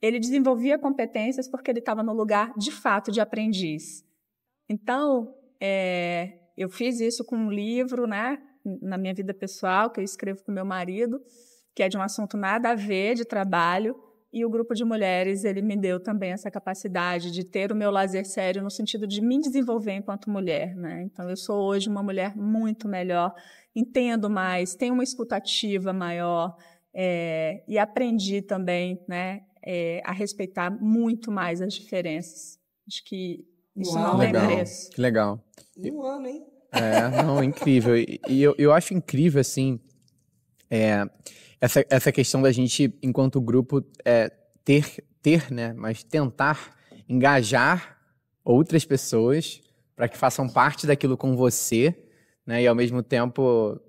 ele desenvolvia competências porque ele estava no lugar, de fato, de aprendiz. Então, eu fiz isso com um livro, né, na minha vida pessoal, que eu escrevo com meu marido, que é de um assunto nada a ver, de trabalho, e o grupo de mulheres, ele me deu também essa capacidade de ter o meu lazer sério no sentido de me desenvolver enquanto mulher, né? Então, eu sou hoje uma mulher muito melhor, entendo mais, tenho uma escutativa maior, e aprendi também, né, a respeitar muito mais as diferenças. Acho que isso não tem preço. Que legal. Um ano, hein? Não, incrível. E eu acho incrível, assim, essa questão da gente, enquanto grupo, ter, né, mas tentar engajar outras pessoas para que façam parte daquilo com você, né, e ao mesmo tempo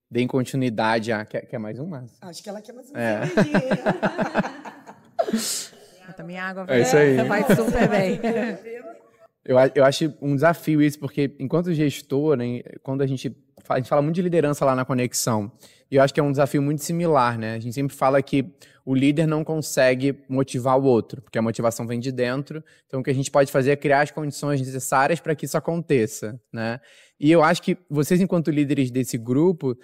deem continuidade a... Quer mais uma? Acho que ela quer mais uma. Minha água isso aí. Vai super bem. Eu acho um desafio isso, porque enquanto gestor, né, quando a gente fala muito de liderança lá na Conexão, e eu acho que é um desafio muito similar, né? A gente sempre fala que o líder não consegue motivar o outro, porque a motivação vem de dentro, então o que a gente pode fazer é criar as condições necessárias para que isso aconteça, né? E eu acho que vocês, enquanto líderes desse grupo,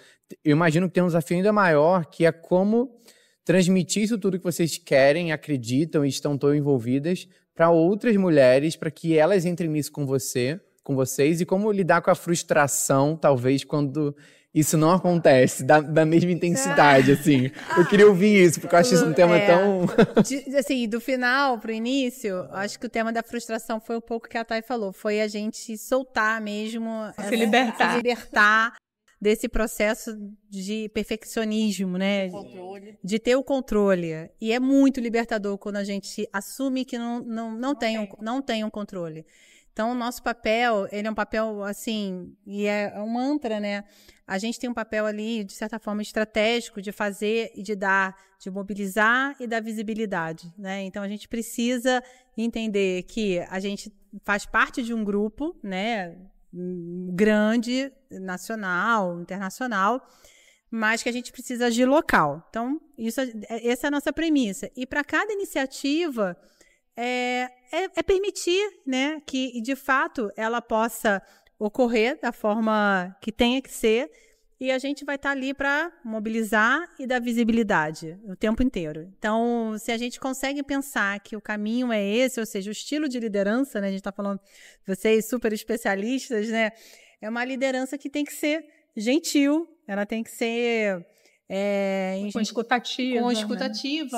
eu imagino que tem um desafio ainda maior, que é como transmitir isso tudo que vocês querem, acreditam e estão tão envolvidas para outras mulheres, para que elas entrem nisso com vocês, e como lidar com a frustração, talvez, quando isso não acontece, da mesma intensidade, assim. Eu queria ouvir isso, porque eu acho isso um tema tão... Assim, do final para o início, acho que o tema da frustração foi um pouco que a Thay falou, foi a gente soltar mesmo... Se libertar. Desse processo de perfeccionismo, né? De ter o controle. E é muito libertador quando a gente assume que não tem um controle. Então, o nosso papel, ele é um papel, assim, e é um mantra, né? A gente tem um papel ali, de certa forma, estratégico de fazer e de dar, de mobilizar e dar visibilidade, né? Então, a gente precisa entender que a gente faz parte de um grupo, né? Grande, nacional, internacional, mas que a gente precisa agir local. Então, essa é a nossa premissa. E para cada iniciativa, permitir, né, que, de fato, ela possa ocorrer da forma que tenha que ser, e a gente vai estar ali para mobilizar e dar visibilidade o tempo inteiro. Então, se a gente consegue pensar que o caminho é esse, ou seja, o estilo de liderança, né, a gente está falando, vocês super especialistas, né, é uma liderança que tem que ser gentil, ela tem que ser... com escutativa.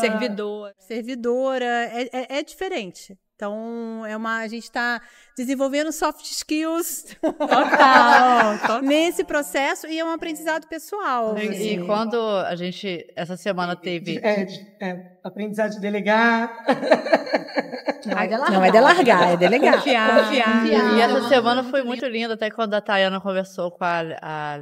Né? Servidora. É diferente. Então, a gente está desenvolvendo soft skills total. nesse processo, e é um aprendizado pessoal. E quando a gente, essa semana teve... aprendizado de delegar. Não é de largar, é delegar. Confiar. E essa semana foi muito linda, até quando a Tayana conversou com a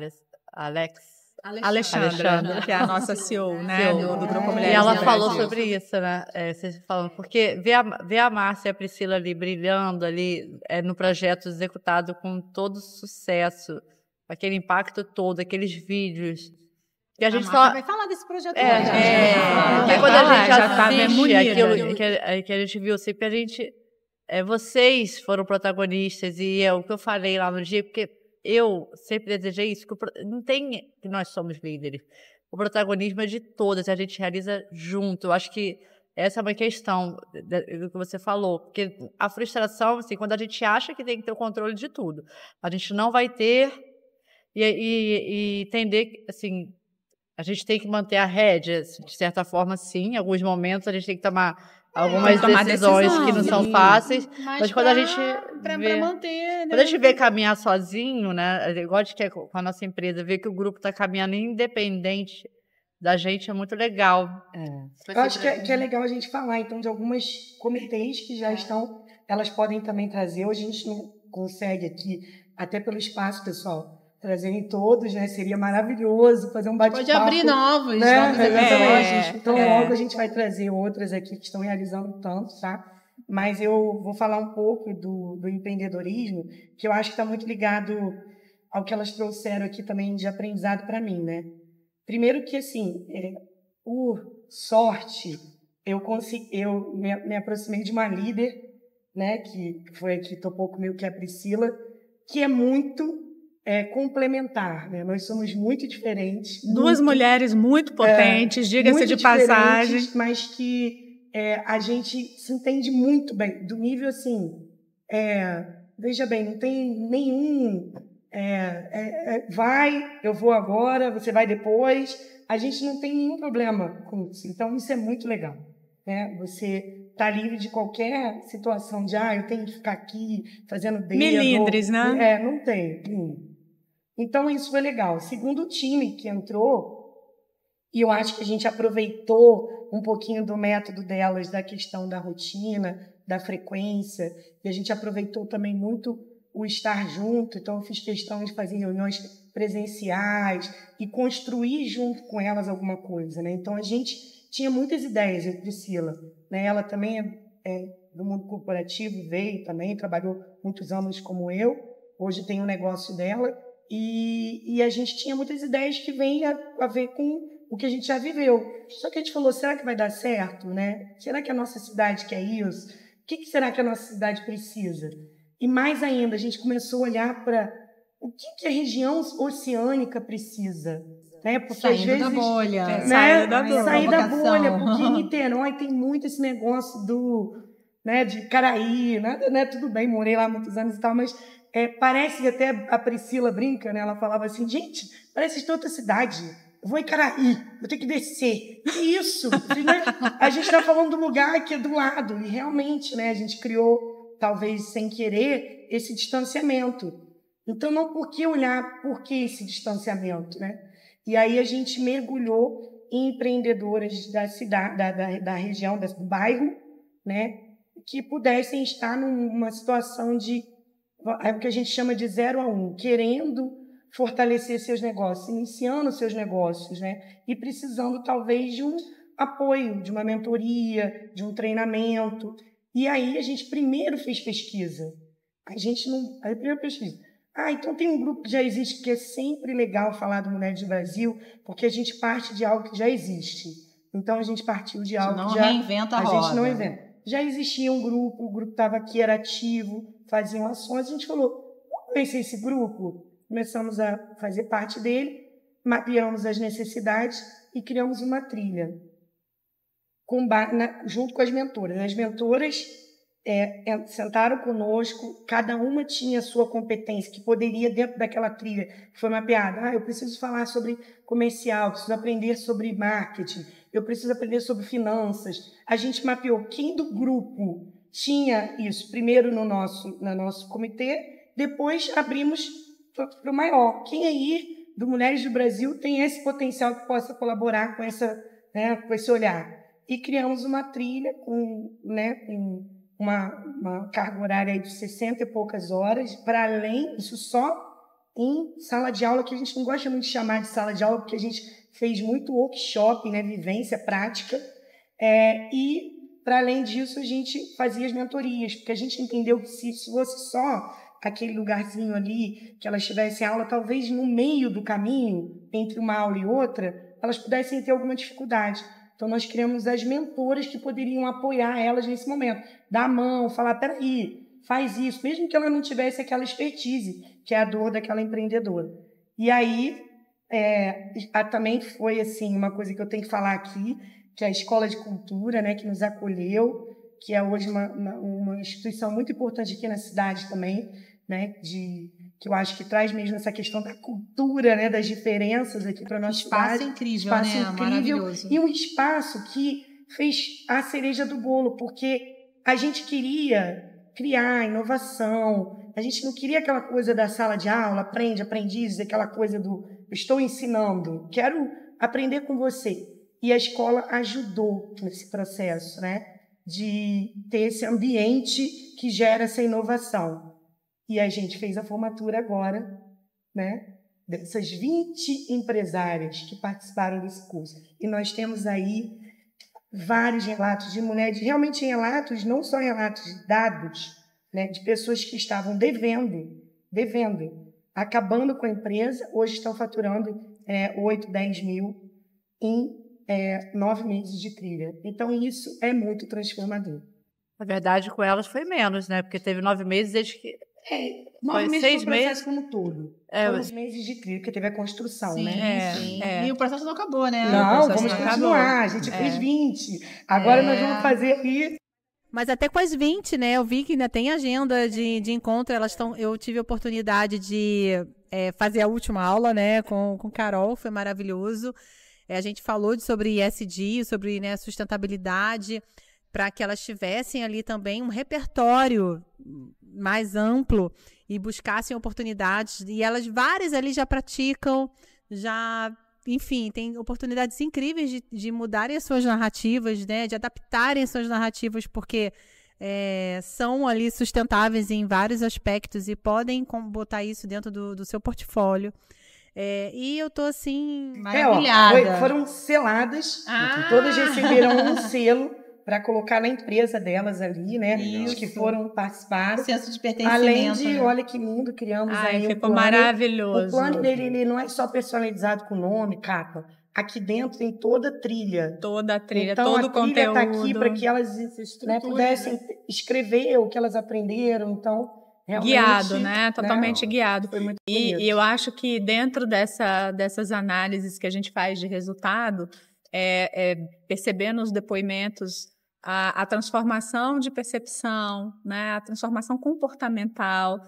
Alexandra, que é a nossa CEO, né, do Grupo Mulheres. E ela do falou Brasil. sobre isso, né? Vocês falando, porque ver a Márcia e a Priscila ali brilhando ali no projeto executado com todo sucesso, aquele impacto todo, aqueles vídeos. E a gente vai falar desse projeto hoje. Porque quando a gente assiste aquilo que a gente viu, sempre a gente... vocês foram protagonistas, e é o que eu falei lá no dia, porque eu sempre desejei isso, que não tem que nós somos líderes. O protagonismo é de todas, a gente realiza junto. Eu acho que essa é uma questão do que você falou, porque a frustração, assim, quando a gente acha que tem que ter o controle de tudo, a gente não vai ter e entender, assim, a gente tem que manter a rédea, de certa forma, sim, em alguns momentos a gente tem que tomar algumas decisões que não são fáceis, mas quando a gente vê, manter, né? quando a gente vê caminhar sozinho, né, igual a gente quer com a nossa empresa, ver que o grupo está caminhando independente da gente é muito legal. Eu acho que é legal a gente falar, então, de algumas comitês que já estão, elas podem também trazer, hoje a gente não consegue aqui, até pelo espaço, pessoal, trazerem todos, né? Seria maravilhoso fazer um bate-papo. Pode abrir novos, né? novos episódios. Então, logo a gente vai trazer outras aqui que estão realizando tanto, tá? Mas eu vou falar um pouco do empreendedorismo, que eu acho que está muito ligado ao que elas trouxeram aqui também de aprendizado para mim, né? Primeiro que, assim, por sorte, eu me aproximei de uma líder, né? Que foi aqui, topou comigo, que é a Priscila, que é muito complementar, né? Nós somos muito diferentes. Duas mulheres muito potentes, diga-se de passagem. Mas que a gente se entende muito bem, do nível assim, veja bem, não tem nenhum vai, eu vou agora, você vai depois, a gente não tem nenhum problema com isso, então isso é muito legal, né? Você está livre de qualquer situação de, eu tenho que ficar aqui fazendo dedo. Milindres, né? Não tem. Então, isso foi legal. Segundo o time que entrou, e eu acho que a gente aproveitou um pouquinho do método delas, da questão da rotina, da frequência, e a gente aproveitou também muito o estar junto. Então, eu fiz questão de fazer reuniões presenciais e construir junto com elas alguma coisa, né? Então, a gente tinha muitas ideias, eu e Priscila, né? Ela também é do mundo corporativo, veio também, trabalhou muitos anos como eu, hoje tem um negócio dela, e a gente tinha muitas ideias que vêm a ver com o que a gente já viveu. Só que a gente falou, será que vai dar certo, né? Será que a nossa cidade quer isso? O que será que a nossa cidade precisa? E mais ainda, a gente começou a olhar para o que a região oceânica precisa. Né? Porque saindo às vezes, da bolha. Sair da bolha, porque em Niterói tem muito esse negócio de Caraí, né? Tudo bem, morei lá há muitos anos e tal, mas parece que até a Priscila brinca, né? Ela falava assim, gente, parece de outra cidade, eu vou em Caraí, vou ter que descer. Que isso? Né? A gente está falando do lugar que é do lado, e realmente, né, a gente criou, talvez sem querer, esse distanciamento. Então, não por que olhar, por que esse distanciamento, né? E aí a gente mergulhou em empreendedoras da cidade, da região, do bairro, né, que pudessem estar numa situação de, o que a gente chama de 0 a 1, querendo fortalecer seus negócios, iniciando seus negócios, né, e precisando talvez de um apoio, de uma mentoria, de um treinamento. E aí a gente primeiro fez pesquisa. A primeira pesquisa. Então tem um grupo que já existe, que é sempre legal falar do Mulheres do Brasil, porque a gente parte de algo que já existe. Então a gente partiu de algo que já... reinventa a roda. gente não inventa. Já existia um grupo, o grupo estava aqui, era ativo, faziam ações, a gente falou, vamos conhecer esse grupo? Começamos a fazer parte dele, mapeamos as necessidades e criamos uma trilha, junto com as mentoras. As mentoras sentaram conosco, cada uma tinha a sua competência, que poderia, dentro daquela trilha que foi mapeada, eu preciso falar sobre comercial, preciso aprender sobre marketing, eu preciso aprender sobre finanças. A gente mapeou quem do grupo tinha isso, primeiro no nosso comitê, depois abrimos para o maior. Quem aí do Mulheres do Brasil tem esse potencial que possa colaborar com com esse olhar? E criamos uma trilha com uma carga horária aí de 60 e poucas horas, para além, isso só em sala de aula, que a gente não gosta muito de chamar de sala de aula, porque a gente fez muito workshop, né, vivência prática, e, para além disso, a gente fazia as mentorias, porque a gente entendeu que se fosse só aquele lugarzinho ali, que elas tivessem aula, talvez no meio do caminho, entre uma aula e outra, elas pudessem ter alguma dificuldade. Então, nós criamos as mentoras que poderiam apoiar elas nesse momento. Dar a mão, falar, peraí, faz isso, mesmo que ela não tivesse aquela expertise, que é a dor daquela empreendedora. E aí, também foi assim, uma coisa que eu tenho que falar aqui, que é a Escola de Cultura, né, que nos acolheu, que é hoje uma instituição muito importante aqui na cidade também, né, que eu acho que traz mesmo essa questão da cultura, né, das diferenças aqui para a nossa cidade. Espaço incrível, né? Maravilhoso. E um espaço que fez a cereja do bolo, porque a gente queria criar inovação, a gente não queria aquela coisa da sala de aula, aprendizes, aquela coisa do estou ensinando, quero aprender com você. E a escola ajudou nesse processo, né, de ter esse ambiente que gera essa inovação. E a gente fez a formatura agora, né, dessas 20 empresárias que participaram desse curso. E nós temos aí vários relatos de mulheres, realmente relatos, não só relatos de dados, né, de pessoas que estavam devendo, acabando com a empresa, hoje estão faturando 8, 10 mil em 9 meses de trilha. Então, isso é muito transformador. Na verdade, com elas foi menos, né? Porque teve 9 meses desde que... 9 meses 6 foi o processo meses como um todo. Foram os meses de trilha, porque teve a construção, sim, né? Sim. E o processo não acabou, né? Não, vamos continuar. A gente fez 20. Agora nós vamos fazer aqui... Mas até com as 20, né? Eu vi que ainda tem agenda de encontro. Eu tive a oportunidade de fazer a última aula, né? Com Carol, foi maravilhoso. A gente falou sobre ESG, sobre, né, sustentabilidade, para que elas tivessem ali também um repertório mais amplo e buscassem oportunidades. E elas, várias ali já praticam, enfim, tem oportunidades incríveis de mudarem as suas narrativas, né, de adaptarem as suas narrativas, porque são ali sustentáveis em vários aspectos e podem botar isso dentro do seu portfólio. E eu tô assim, maravilhada. Foram seladas, todas receberam um selo para colocar na empresa delas ali, né? Os que participaram. Senso de pertencimento. Além de, né? Olha que lindo, criamos aí ficou maravilhoso. O plano dele ele não é só personalizado com nome, capa. Aqui dentro tem toda a trilha. Toda a trilha, então, todo o conteúdo. Então, a trilha está aqui para que elas, né, pudessem escrever o que elas aprenderam. Então, realmente... Guiado, né? Totalmente guiado. Foi muito bonito. E eu acho que dentro dessas análises que a gente faz de resultado, perceber nos depoimentos a transformação de percepção, né? A transformação comportamental,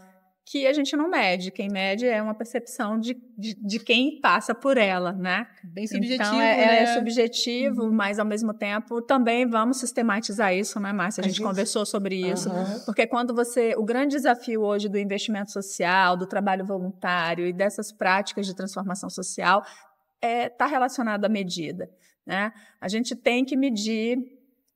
que a gente não mede. Quem mede é uma percepção de quem passa por ela, né? Bem subjetivo, então, né? É subjetivo, mas, ao mesmo tempo, também vamos sistematizar isso, né, Márcia? A gente conversou sobre isso. Porque quando o grande desafio hoje do investimento social, do trabalho voluntário e dessas práticas de transformação social está relacionado à medida, né? A gente tem que medir,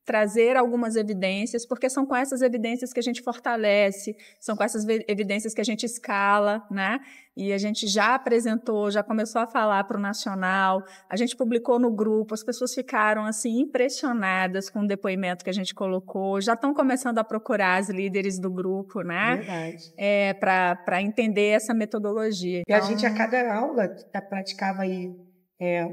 trazer algumas evidências, porque são com essas evidências que a gente fortalece, são com essas evidências que a gente escala, né? E a gente já apresentou, já começou a falar para o nacional, a gente publicou no grupo, as pessoas ficaram assim impressionadas com o depoimento que a gente colocou, já estão começando a procurar as líderes do grupo, né? Verdade. Para entender essa metodologia. E a gente, a cada aula, praticava aí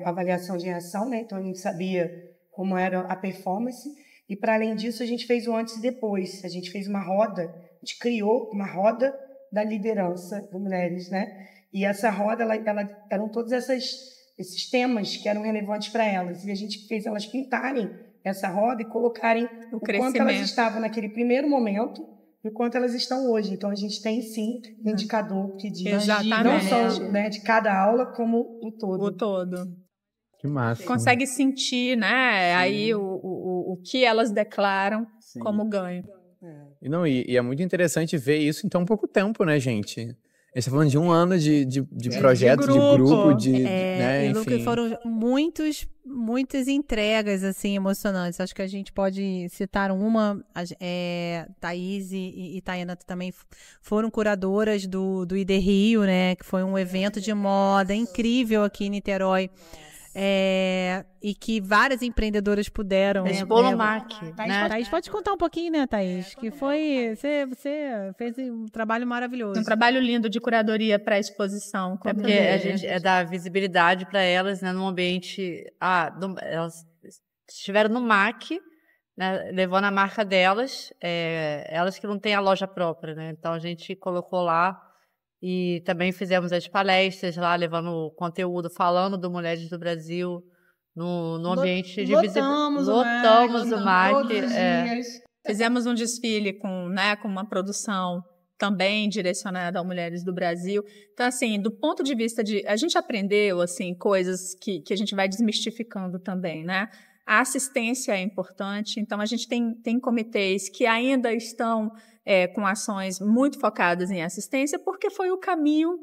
avaliação de reação, né? Então a gente sabia como era a performance, e para além disso a gente fez o antes e depois, a gente fez uma roda, a gente criou uma roda da liderança de mulheres, né? E essa roda, eram todos esses temas que eram relevantes para elas, e a gente fez elas pintarem essa roda e colocarem o quanto elas estavam naquele primeiro momento e quanto elas estão hoje. Então a gente tem sim um indicador que diz não só, né, de cada aula, como o todo. O todo. Que massa. Consegue sentir, né, aí o que elas declaram como ganho. E é muito interessante ver isso em tão pouco tempo, né, gente? A gente está falando de 1 ano de projeto, de grupo, né, enfim. Foram muitas entregas, assim, emocionantes. Acho que a gente pode citar uma, Thaís e Tayana também foram curadoras do ID Rio, né, que foi um evento de moda incrível aqui em Niterói. E que várias empreendedoras puderam. Bolomac, né? Thaís, pode contar um pouquinho, né, Thaís? Que foi. Você fez um trabalho maravilhoso. Um trabalho lindo de curadoria para a exposição. Porque a gente dá visibilidade para elas, né, num ambiente. Elas estiveram no MAC, né, levando a marca delas, elas que não têm a loja própria, né? Então a gente colocou lá. E também fizemos as palestras lá, levando conteúdo, falando do Mulheres do Brasil, no ambiente de Lotamos o MAC. todos os dias. Fizemos um desfile com uma produção também direcionada a mulheres do Brasil. Então, assim, do ponto de vista a gente aprendeu, assim, coisas que a gente vai desmistificando também, né? A assistência é importante, então a gente tem comitês que ainda estão com ações muito focadas em assistência, porque foi o caminho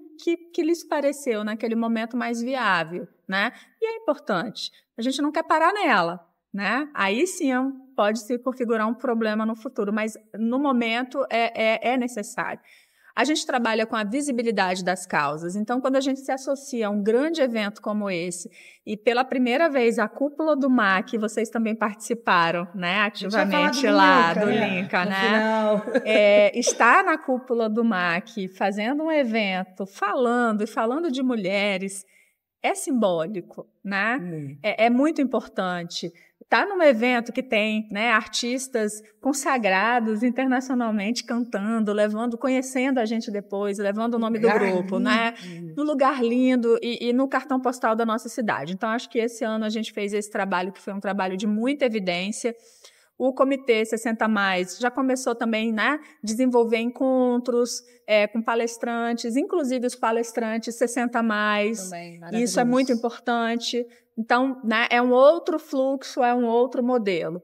que lhes pareceu naquele momento mais viável, né? E é importante. A gente não quer parar nela, né? Aí sim pode se configurar um problema no futuro, mas no momento é necessário. A gente trabalha com a visibilidade das causas. Então, quando a gente se associa a um grande evento como esse, e pela primeira vez a cúpula do MAC, vocês também participaram, né, ativamente lá do Linca, né? Estar na cúpula do MAC, fazendo um evento, falando de mulheres, é simbólico, né? É muito importante. Tá num evento que tem, né, artistas consagrados internacionalmente cantando, conhecendo a gente depois, levando o nome do grupo, né? No lugar lindo e no cartão postal da nossa cidade. Então, acho que esse ano a gente fez esse trabalho, que foi um trabalho de muita evidência. O Comitê 60+, já começou também, né, desenvolver encontros com palestrantes, inclusive os palestrantes 60+. Também, isso é muito importante. Então, né, é um outro fluxo, é um outro modelo.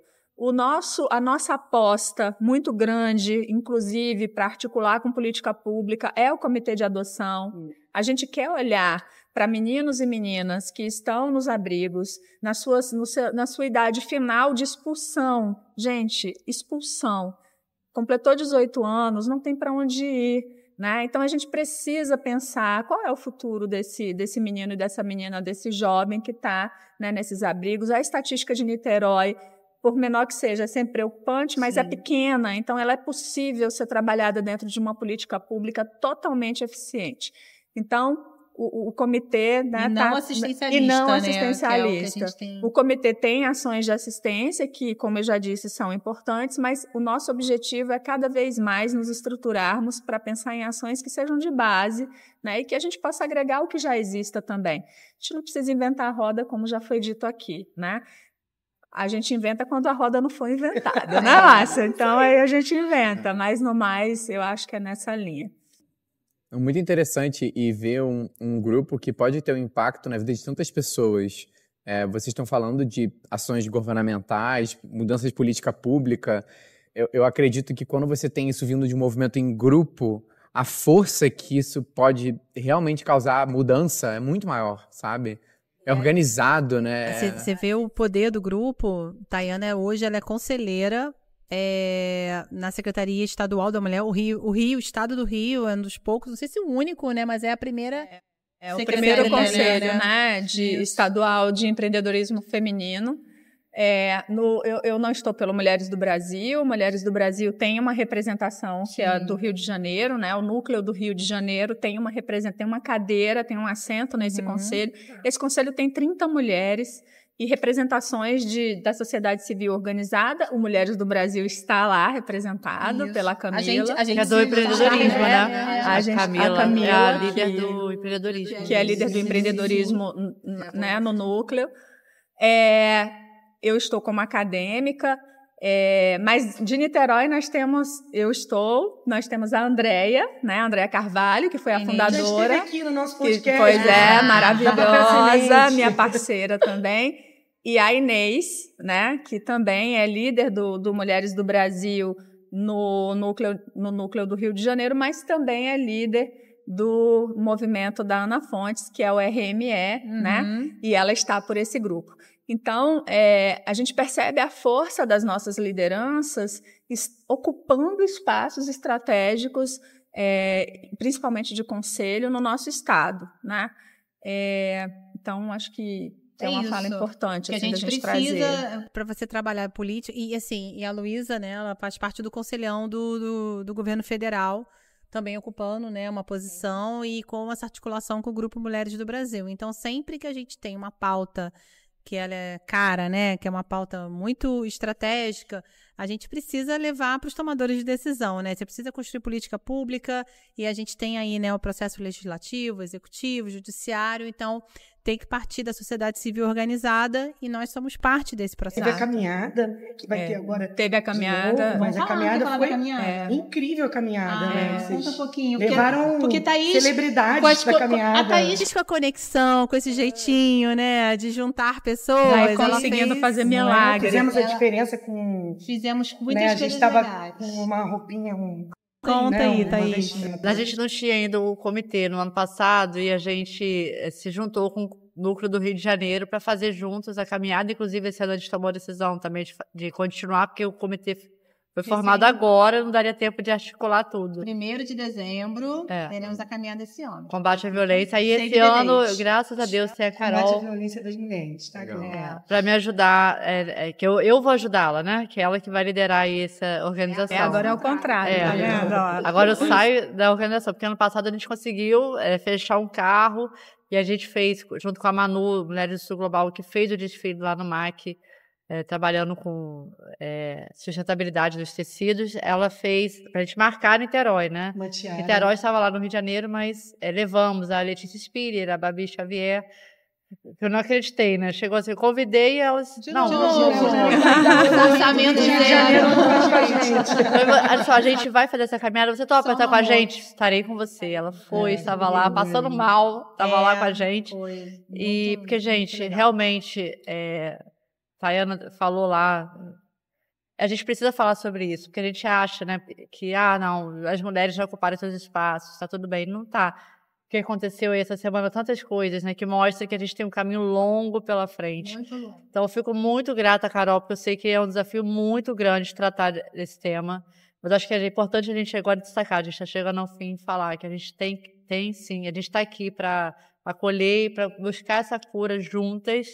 A nossa aposta muito grande, inclusive para articular com política pública, é o Comitê de Adoção. A gente quer olhar para meninos e meninas que estão nos abrigos, na sua idade final de expulsão. Gente, expulsão. Completou 18 anos, não tem para onde ir, né? Então, a gente precisa pensar qual é o futuro desse menino e dessa menina, desse jovem que está, né, nesses abrigos. A estatística de Niterói, por menor que seja, é sempre preocupante, mas é pequena, então ela é possível ser trabalhada dentro de uma política pública totalmente eficiente. Então, o comitê... Né, assistencialista. O comitê tem ações de assistência que, como eu já disse, são importantes, mas o nosso objetivo é cada vez mais nos estruturarmos para pensar em ações que sejam de base, né, e que a gente possa agregar o que já exista também. A gente não precisa inventar a roda, como já foi dito aqui, né? A gente inventa quando a roda não foi inventada, né, Márcia? Então, aí a gente inventa, mas no mais, eu acho que é nessa linha. É muito interessante e ver um grupo que pode ter um impacto na vida de tantas pessoas. Vocês estão falando de ações governamentais, mudanças de política pública. Eu acredito que quando você tem isso vindo de um movimento em grupo, a força que isso pode realmente causar mudança é muito maior, sabe? É organizado, né? Você vê o poder do grupo. Tayana, hoje, ela é conselheira na Secretaria Estadual da Mulher. O Estado do Rio é um dos poucos, não sei se o único, né? Mas é a primeira... É o primeiro conselho, né, estadual de empreendedorismo feminino. Eu não estou pelo Mulheres do Brasil. Mulheres do Brasil tem uma representação que é do Rio de Janeiro, né? O núcleo do Rio de Janeiro tem uma cadeira, tem um assento nesse conselho. Esse conselho tem 30 mulheres e representações da sociedade civil organizada. O Mulheres do Brasil está lá representado pela Camila. A gente é do empreendedorismo, né? A Camila é a líder do empreendedorismo. Que é a líder do empreendedorismo, né, no núcleo. Eu estou como acadêmica, mas de Niterói nós temos a Andréia, né? A Andréia Carvalho, que foi a fundadora. Já esteve aqui no nosso podcast. Pois maravilhosa, minha parceira também. E a Inês, né? Que também é líder do Mulheres do Brasil no núcleo do Rio de Janeiro, mas também é líder do movimento da Ana Fontes, que é o RME, né? E ela está por esse grupo. Então, a gente percebe a força das nossas lideranças ocupando espaços estratégicos, principalmente de conselho, no nosso estado, né? Então, acho que é uma fala importante que assim, a gente precisa para você trabalhar política. E a Luísa, né, ela faz parte do conselhão do governo federal, também ocupando, né, uma posição e com essa articulação com o Grupo Mulheres do Brasil. Então, sempre que a gente tem uma pauta que ela é cara, né, que é uma pauta muito estratégica, a gente precisa levar para os tomadores de decisão, né? Você precisa construir política pública e a gente tem aí, né, o processo legislativo, executivo, judiciário, então tem que partir da sociedade civil organizada e nós somos parte desse processo. Teve a caminhada, que vai ter agora. Teve a caminhada. Novo, mas a caminhada foi incrível a caminhada, né? Conta um pouquinho. Levaram porque Thaís, celebridades da caminhada. A Thaís com a conexão, com esse jeitinho, né, de juntar pessoas. Vai conseguindo fazer milagres. Fizemos a diferença com... Fizemos muitas coisas legais. A gente estava com uma roupinha... Conta aí, Thaís. A gente não tinha ainda o comitê no ano passado e a gente se juntou com o núcleo do Rio de Janeiro para fazer juntos a caminhada. Inclusive, esse ano a gente tomou a decisão também de continuar, porque o comitê foi formado agora, não daria tempo de articular tudo. 1º de dezembro, teremos a caminhada esse ano. Combate à violência. Aí esse ano, graças a Deus, tem a Carol. Combate à violência das mulheres, tá? Para me ajudar, que eu vou ajudá-la, né? Que é ela que vai liderar aí essa organização. Agora é o contrário, tá vendo? Agora eu saio da organização, porque ano passado a gente conseguiu fechar um carro e a gente fez, junto com a Manu, Mulheres do Sul Global, que fez o desfile lá no MAC, trabalhando com sustentabilidade dos tecidos, ela fez para a gente marcar Niterói, né? Niterói estava lá no Rio de Janeiro, mas levamos a Letícia Spiller, a Babi Xavier, eu não acreditei, né? Chegou assim, eu convidei e elas... Orçamento de janeiro. Olha só, a gente vai fazer essa caminhada, você topa estar com a gente? Estarei com você. Ela foi, estava lá, passando mal, estava lá com a gente. E porque, gente, realmente... Tayana falou lá, a gente precisa falar sobre isso, porque a gente acha, né, que, não, as mulheres já ocuparam seus espaços, está tudo bem, não está. O que aconteceu aí essa semana, tantas coisas, né, que mostra que a gente tem um caminho longo pela frente. Muito longo. Então, eu fico muito grata, Carol, porque eu sei que é um desafio muito grande tratar desse tema, mas acho que é importante a gente agora destacar, a gente está chegando ao fim de falar que a gente tem sim, a gente está aqui para acolher e para buscar essa cura juntas,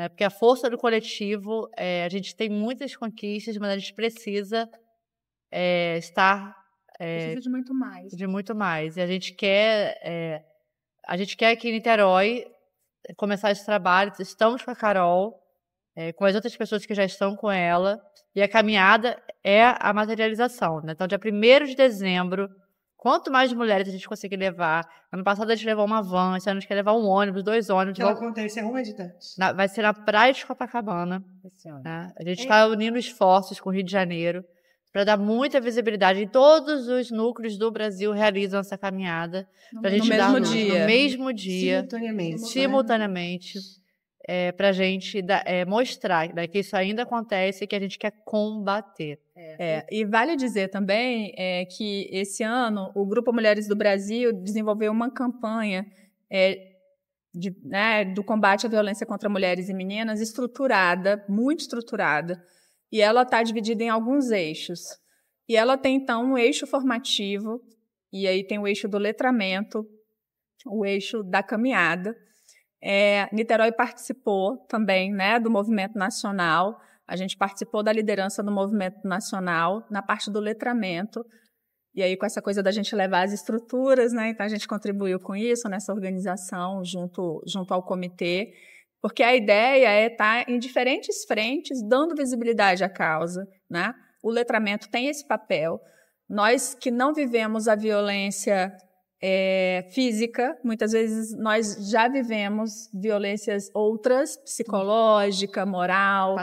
porque a força do coletivo, a gente tem muitas conquistas, mas a gente precisa estar... precisa de muito mais. De muito mais. E a gente quer aqui em Niterói começar esse trabalho. Estamos com a Carol, com as outras pessoas que já estão com ela, e a caminhada é a materialização, né? Então, dia 1º de dezembro, quanto mais mulheres a gente conseguir levar... Ano passado a gente levou uma van, esse ano a gente quer levar um ônibus, 2 ônibus. Que ela acontece aonde, Tati? Vai ser na Praia de Copacabana. Né? A gente está unindo esforços com o Rio de Janeiro para dar muita visibilidade. E todos os núcleos do Brasil realizam essa caminhada. No mesmo dia. Simultaneamente. Para a gente mostrar que isso ainda acontece e que a gente quer combater. E vale dizer também que esse ano o Grupo Mulheres do Brasil desenvolveu uma campanha do combate à violência contra mulheres e meninas estruturada, muito estruturada, e ela está dividida em alguns eixos. E ela tem, então, um eixo formativo, e aí tem o eixo do letramento, o eixo da caminhada. Niterói participou também, né, do movimento nacional. A gente participou da liderança do movimento nacional na parte do letramento. E aí, com essa coisa da gente levar as estruturas, né, então a gente contribuiu com isso, nessa organização, junto ao comitê, porque a ideia é estar em diferentes frentes, dando visibilidade à causa, né? O letramento tem esse papel. Nós que não vivemos a violência física, muitas vezes nós já vivemos violências outras, psicológica, moral,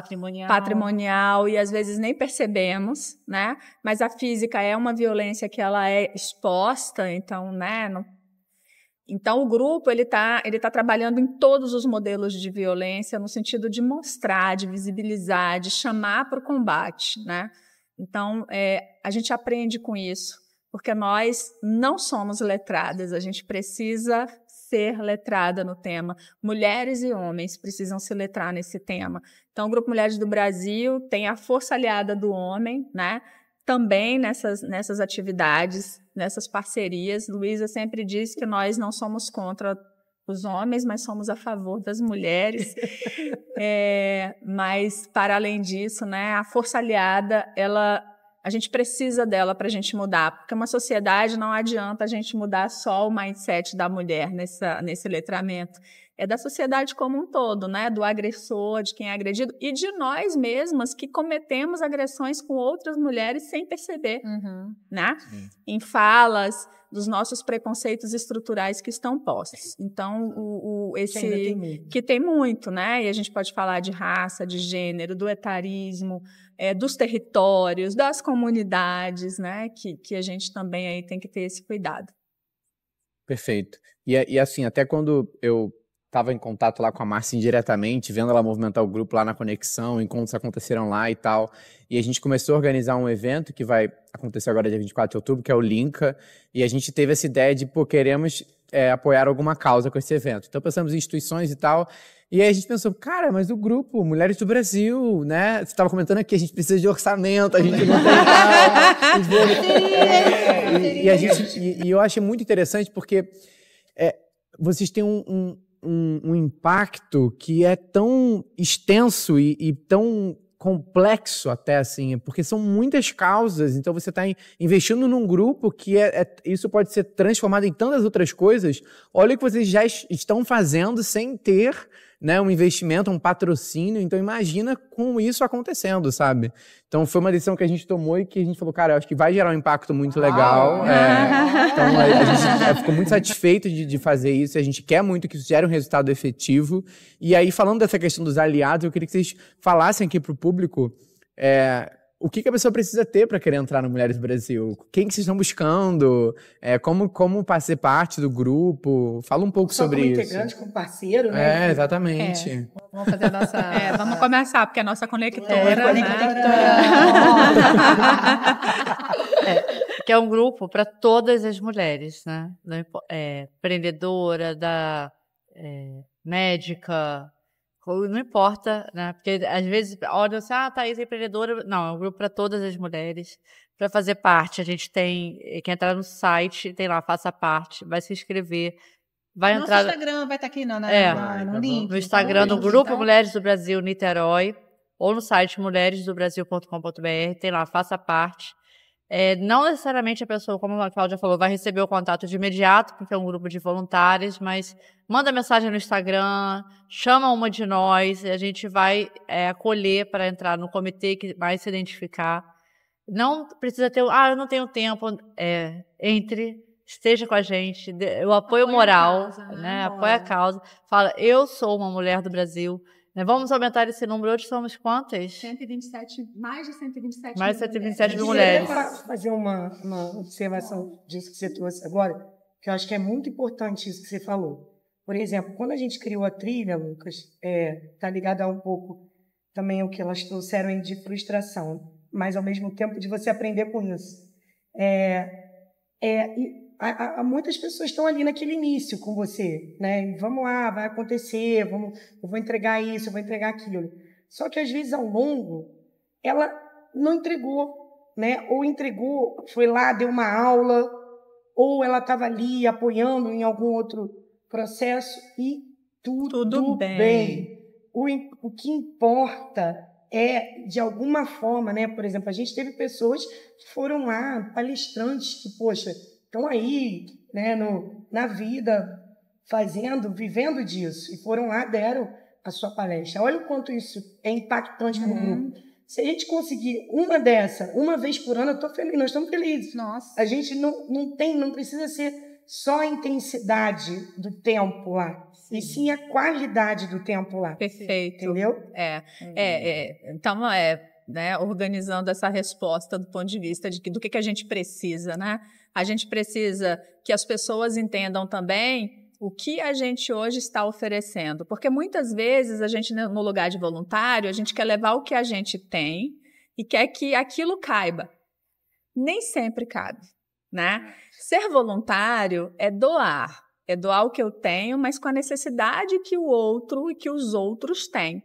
patrimonial, e às vezes nem percebemos, né? Mas a física é uma violência que ela é exposta, então, né? Então, o grupo ele tá trabalhando em todos os modelos de violência no sentido de mostrar, de visibilizar, de chamar para o combate, né? Então, a gente aprende com isso, porque nós não somos letradas, a gente precisa ser letrada no tema. Mulheres e homens precisam se letrar nesse tema. Então, o Grupo Mulheres do Brasil tem a força aliada do homem, né? Também nessas atividades, nessas parcerias. Luísa sempre diz que nós não somos contra os homens, mas somos a favor das mulheres. Mas, para além disso, né, a força aliada, ela a gente precisa dela para a gente mudar, porque uma sociedade não adianta a gente mudar só o mindset da mulher nesse letramento. É da sociedade como um todo, né? Do agressor, de quem é agredido, e de nós mesmas que cometemos agressões com outras mulheres sem perceber, né? Em falas, dos nossos preconceitos estruturais que estão postos. Então, que tem muito, né? E a gente pode falar de raça, de gênero, do etarismo, dos territórios, das comunidades, né? Que a gente também aí tem que ter esse cuidado. Perfeito. E assim, até quando eu estava em contato lá com a Márcia indiretamente, vendo ela movimentar o grupo lá na Conexão, encontros aconteceram lá e tal, e a gente começou a organizar um evento que vai acontecer agora dia 24 de outubro, que é o Linka, e a gente teve essa ideia de, pô, queremos apoiar alguma causa com esse evento. Então pensamos em instituições e tal, e aí a gente pensou, cara, mas o grupo Mulheres do Brasil, né? Você estava comentando aqui, a gente precisa de orçamento, a gente não tem e eu achei muito interessante porque vocês têm um impacto que é tão extenso e tão complexo até, assim, porque são muitas causas, então você está investindo num grupo que isso pode ser transformado em tantas outras coisas. Olha o que vocês já estão fazendo sem ter, né, um investimento, um patrocínio, então imagina com isso acontecendo, sabe? Então foi uma decisão que a gente tomou e que a gente falou, cara, eu acho que vai gerar um impacto muito legal. Então a gente ficou muito satisfeito de fazer isso, e a gente quer muito que isso gere um resultado efetivo. E aí, falando dessa questão dos aliados, eu queria que vocês falassem aqui para o público o que a pessoa precisa ter para querer entrar no Mulheres do Brasil? Quem que vocês estão buscando? Como fazer parte do grupo? Fala um pouco sobre isso. Como integrante, como parceiro, né? Exatamente. Vamos fazer a nossa... vamos começar, porque é a nossa conectora, que é um grupo para todas as mulheres, né? Empreendedora, médica... Não importa, né? Porque às vezes olham assim, Thaís é empreendedora. Não, é um grupo para todas as mulheres. Para fazer parte, a gente tem que entrar no site, tem lá, faça parte, vai se inscrever. Vai entrar. No Instagram vai estar aqui no link. No Instagram, no Grupo Mulheres do Brasil Niterói, ou no site mulheresdobrasil.com.br, tem lá, faça parte. Não necessariamente a pessoa, como a Cláudia falou, vai receber o contato de imediato, porque é um grupo de voluntários, mas manda mensagem no Instagram, chama uma de nós, a gente vai acolher para entrar no comitê que vai se identificar. Não precisa ter, eu não tenho tempo, entre, esteja com a gente, o apoio moral, a causa, né? Apoia a causa, fala, eu sou uma mulher do Brasil. Vamos aumentar esse número. Hoje somos quantas? 127, mais de 127 mais de 127 mil mulheres. Eu queria fazer uma observação disso que você trouxe agora, que eu acho que é muito importante isso que você falou. Por exemplo, quando a gente criou a trilha, Lucas, está ligado a um pouco também o que elas trouxeram de frustração, mas ao mesmo tempo de você aprender com isso. Muitas pessoas estão ali naquele início com você, né? Vamos lá, vai acontecer, eu vou entregar isso, eu vou entregar aquilo. Só que às vezes ao longo ela não entregou, né? Ou entregou, foi lá, deu uma aula, ou ela estava ali apoiando em algum outro processo e tudo bem. O que importa de alguma forma, né? Por exemplo, a gente teve pessoas que foram lá, palestrantes que, poxa, estão aí, né, na vida, vivendo disso, e foram lá, deram a sua palestra. Olha o quanto isso é impactante para o grupo. Se a gente conseguir uma vez por ano, eu estou feliz, nós estamos felizes. Nossa. A gente não precisa ser só a intensidade do tempo lá, e sim a qualidade do tempo lá. Perfeito. Entendeu? Então, né, organizando essa resposta do ponto de vista do que a gente precisa, né? A gente precisa que as pessoas entendam também o que a gente hoje está oferecendo. Porque muitas vezes a gente, no lugar de voluntário, a gente quer levar o que a gente tem e quer que aquilo caiba. Nem sempre cabe, né? Ser voluntário é doar o que eu tenho, mas com a necessidade que o outro e que os outros têm.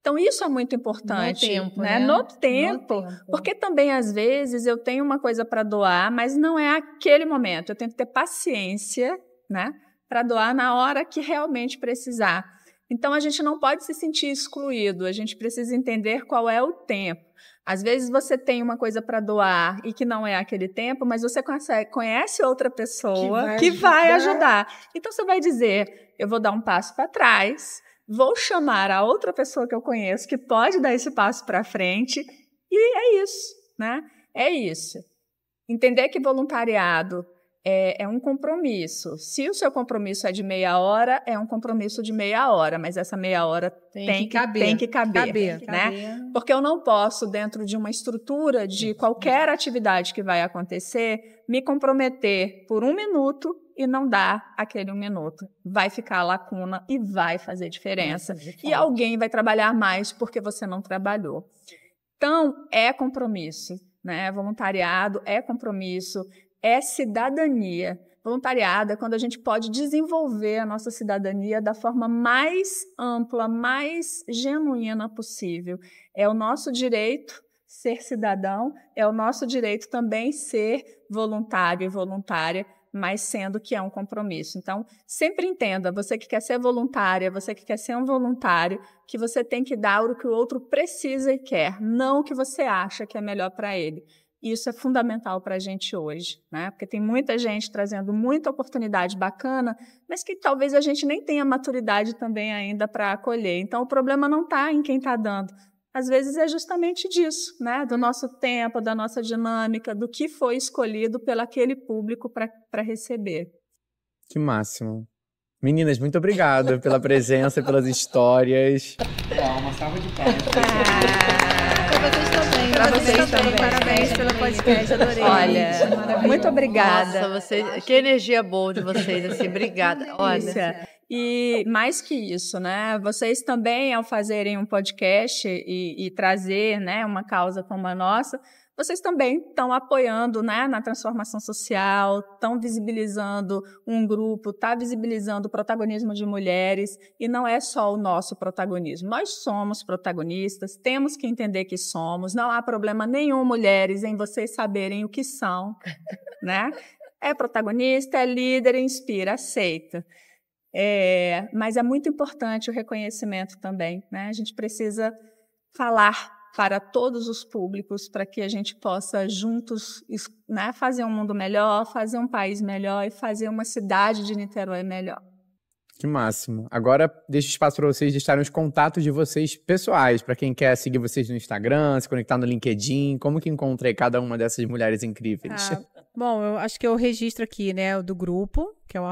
Então, isso é muito importante. No tempo, né? No tempo. Porque também, às vezes, eu tenho uma coisa para doar, mas não é aquele momento. Eu tenho que ter paciência, né, para doar na hora que realmente precisar. Então, a gente não pode se sentir excluído, a gente precisa entender qual é o tempo. Às vezes você tem uma coisa para doar e que não é aquele tempo, mas você conhece outra pessoa que vai ajudar. Então, você vai dizer, eu vou dar um passo para trás, vou chamar a outra pessoa que eu conheço que pode dar esse passo para frente, e é isso, né? É isso. Entender que voluntariado é um compromisso. Se o seu compromisso é de meia hora, é um compromisso de meia hora, mas essa meia hora tem que caber, né? Porque eu não posso, dentro de uma estrutura de qualquer atividade que vai acontecer, me comprometer por 1 minuto e não dar aquele 1 minuto. Vai ficar a lacuna e vai fazer diferença. E alguém vai trabalhar mais porque você não trabalhou. Então, é compromisso, né? Voluntariado é compromisso, é cidadania. Voluntariado é quando a gente pode desenvolver a nossa cidadania da forma mais ampla, mais genuína possível. É o nosso direito ser cidadão, é o nosso direito também ser voluntário e voluntária, mas sendo que é um compromisso. Então, sempre entenda, você que quer ser voluntária, você que quer ser um voluntário, que você tem que dar o que o outro precisa e quer, não o que você acha que é melhor para ele. Isso é fundamental para a gente hoje, né? Porque tem muita gente trazendo muita oportunidade bacana, mas que talvez a gente nem tenha maturidade também ainda para acolher. Então, o problema não está em quem está dando. Às vezes é justamente disso, né? Do nosso tempo, da nossa dinâmica, do que foi escolhido pelo aquele público para receber. Que máximo. Meninas, muito obrigado pela presença, pelas histórias. Uma salva de palmas. Para vocês também. Parabéns pelo podcast, adorei. Olha, muito obrigada. Nossa, que energia boa de vocês, assim, obrigada. Olha. E mais que isso, né? Vocês também, ao fazerem um podcast e trazer, né, uma causa como a nossa, vocês também estão apoiando, né, na transformação social, estão visibilizando um grupo, está visibilizando o protagonismo de mulheres, e não é só o nosso protagonismo. Nós somos protagonistas, temos que entender que somos, não há problema nenhum, mulheres, em vocês saberem o que são, né? É protagonista, é líder, inspira, aceita. Mas é muito importante o reconhecimento também, né? A gente precisa falar para todos os públicos, para que a gente possa juntos, né, fazer um mundo melhor, fazer um país melhor e fazer uma cidade de Niterói melhor. Que máximo. Agora, deixo espaço para vocês deixarem os contatos de vocês pessoais, para quem quer seguir vocês no Instagram, se conectar no LinkedIn, como que encontrei cada uma dessas mulheres incríveis? Bom, eu acho que eu registro aqui, né, o do grupo, que é o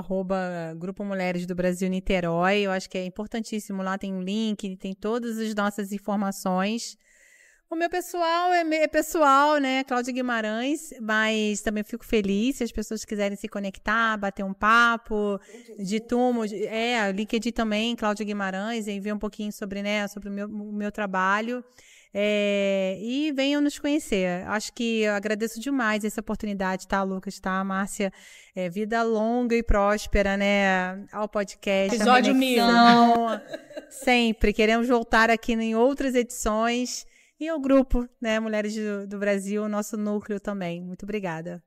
@Grupo Mulheres do Brasil Niterói. Eu acho que é importantíssimo. Lá tem um link, tem todas as nossas informações. O meu pessoal é pessoal, né? Cláudia Guimarães, mas também fico feliz se as pessoas quiserem se conectar, bater um papo, de turma. LinkedIn também, Cláudia Guimarães, envia um pouquinho sobre, né, sobre o meu trabalho. E venham nos conhecer. Acho que eu agradeço demais essa oportunidade, tá, Lucas, tá, Márcia? Vida longa e próspera, né, ao podcast. Episódio 1000. Sempre. Queremos voltar aqui em outras edições. E ao grupo, né, Mulheres do Brasil, nosso núcleo também. Muito obrigada.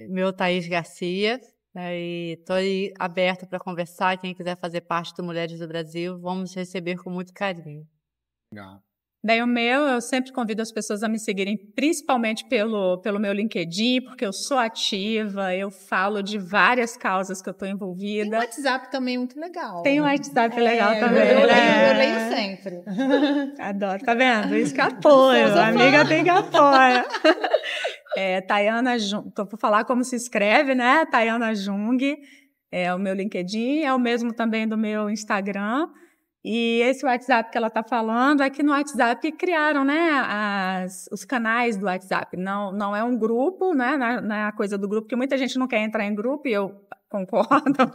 Meu Thaís Garcia, e estou aí aberta para conversar. Quem quiser fazer parte do Mulheres do Brasil, vamos receber com muito carinho. Legal. Daí eu sempre convido as pessoas a me seguirem, principalmente pelo meu LinkedIn, porque eu sou ativa, eu falo de várias causas que eu estou envolvida. Tem um WhatsApp também muito legal. Tem um WhatsApp legal também. Eu leio sempre. Adoro, tá vendo? Isso que apoio, a amiga tem que apoiar. Tayana Jung, tô por falar como se escreve, né? Tayana Jung, é o meu LinkedIn, é o mesmo também do meu Instagram. E esse WhatsApp que ela está falando é que no WhatsApp criaram, né, os canais do WhatsApp. Não é um grupo, né, não é a coisa do grupo, porque muita gente não quer entrar em grupo e eu concordo.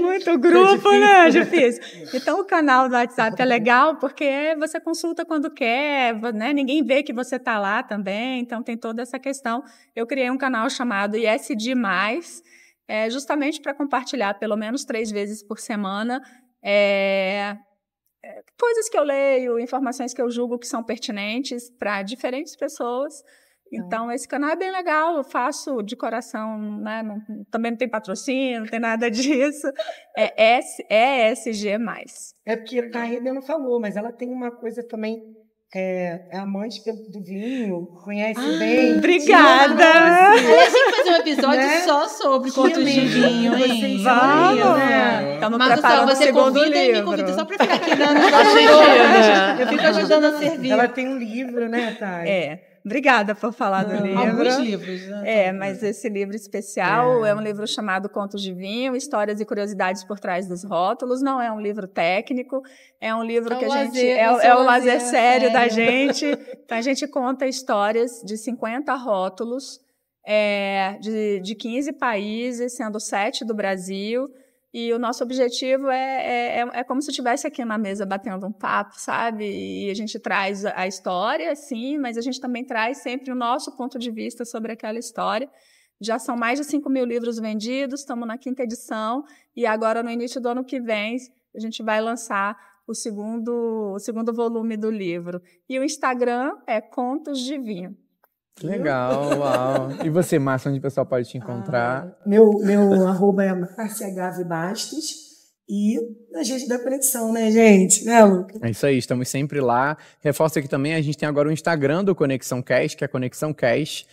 Muito grupo, né? É difícil. Então, o canal do WhatsApp é legal porque você consulta quando quer, né? Ninguém vê que você está lá também, então tem toda essa questão. Eu criei um canal chamado ISD+, justamente para compartilhar pelo menos 3 vezes por semana coisas que eu leio, informações que eu julgo que são pertinentes para diferentes pessoas. Então, esse canal é bem legal, eu faço de coração, né? Também não tem patrocínio, não tem nada disso. É ESG+. É porque a Rede não falou, mas ela tem uma coisa também... É amante do vinho, conhece bem. Obrigada! Aliás, tem que fazer um episódio só sobre contos de vinho, hein? Vamos! Né? Estamos Marcos, preparando o você segundo convida livro. e me convida só para ficar aqui dando bastidores. Eu fico ajudando a servir. Ela tem um livro, né, Thay? Obrigada por falar do livro. Alguns livros. Né? Mas esse livro especial é um livro chamado Contos de Vinho, Histórias e Curiosidades por Trás dos Rótulos. Não é um livro técnico, é um livro que a gente... É o lazer sério da gente. Então, a gente conta histórias de 50 rótulos, de 15 países, sendo 7 do Brasil. E o nosso objetivo é como se eu estivesse aqui na mesa batendo um papo, sabe? E a gente traz a história, sim, mas a gente também traz sempre o nosso ponto de vista sobre aquela história. Já são mais de 5 mil livros vendidos, estamos na 5ª edição, e agora, no início do ano que vem, a gente vai lançar o segundo volume do livro. E o Instagram é Contos de Vinho. Legal, uau. E você, Márcia, onde o pessoal pode te encontrar? Meu arroba é Márcia Gave Bastos. E a gente da conexão, né, gente? Né, Lucas? É isso aí, estamos sempre lá. Reforço aqui também, a gente tem agora o Instagram do Conexão Cast, que é Conexão Cast.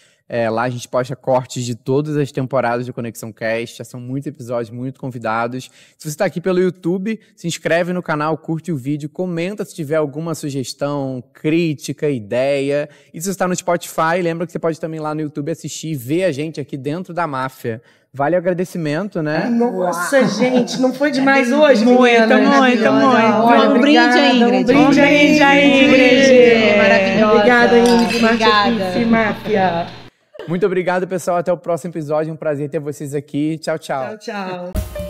Lá a gente posta cortes de todas as temporadas do Conexão Cast. Já são muitos episódios, muitos convidados. Se você está aqui pelo YouTube, se inscreve no canal, curte o vídeo, comenta se tiver alguma sugestão, crítica, ideia. E se você está no Spotify, lembra que você pode também lá no YouTube assistir e ver a gente aqui dentro da máfia. Vale o agradecimento, né? Nossa, gente, não foi demais hoje, muito. Um brinde a Ingrid. Um brinde a Ingrid. Maravilhosa. Obrigada, Ingrid. Obrigada. Máfia. Muito obrigado, pessoal. Até o próximo episódio. Um prazer ter vocês aqui. Tchau, tchau. Tchau, tchau.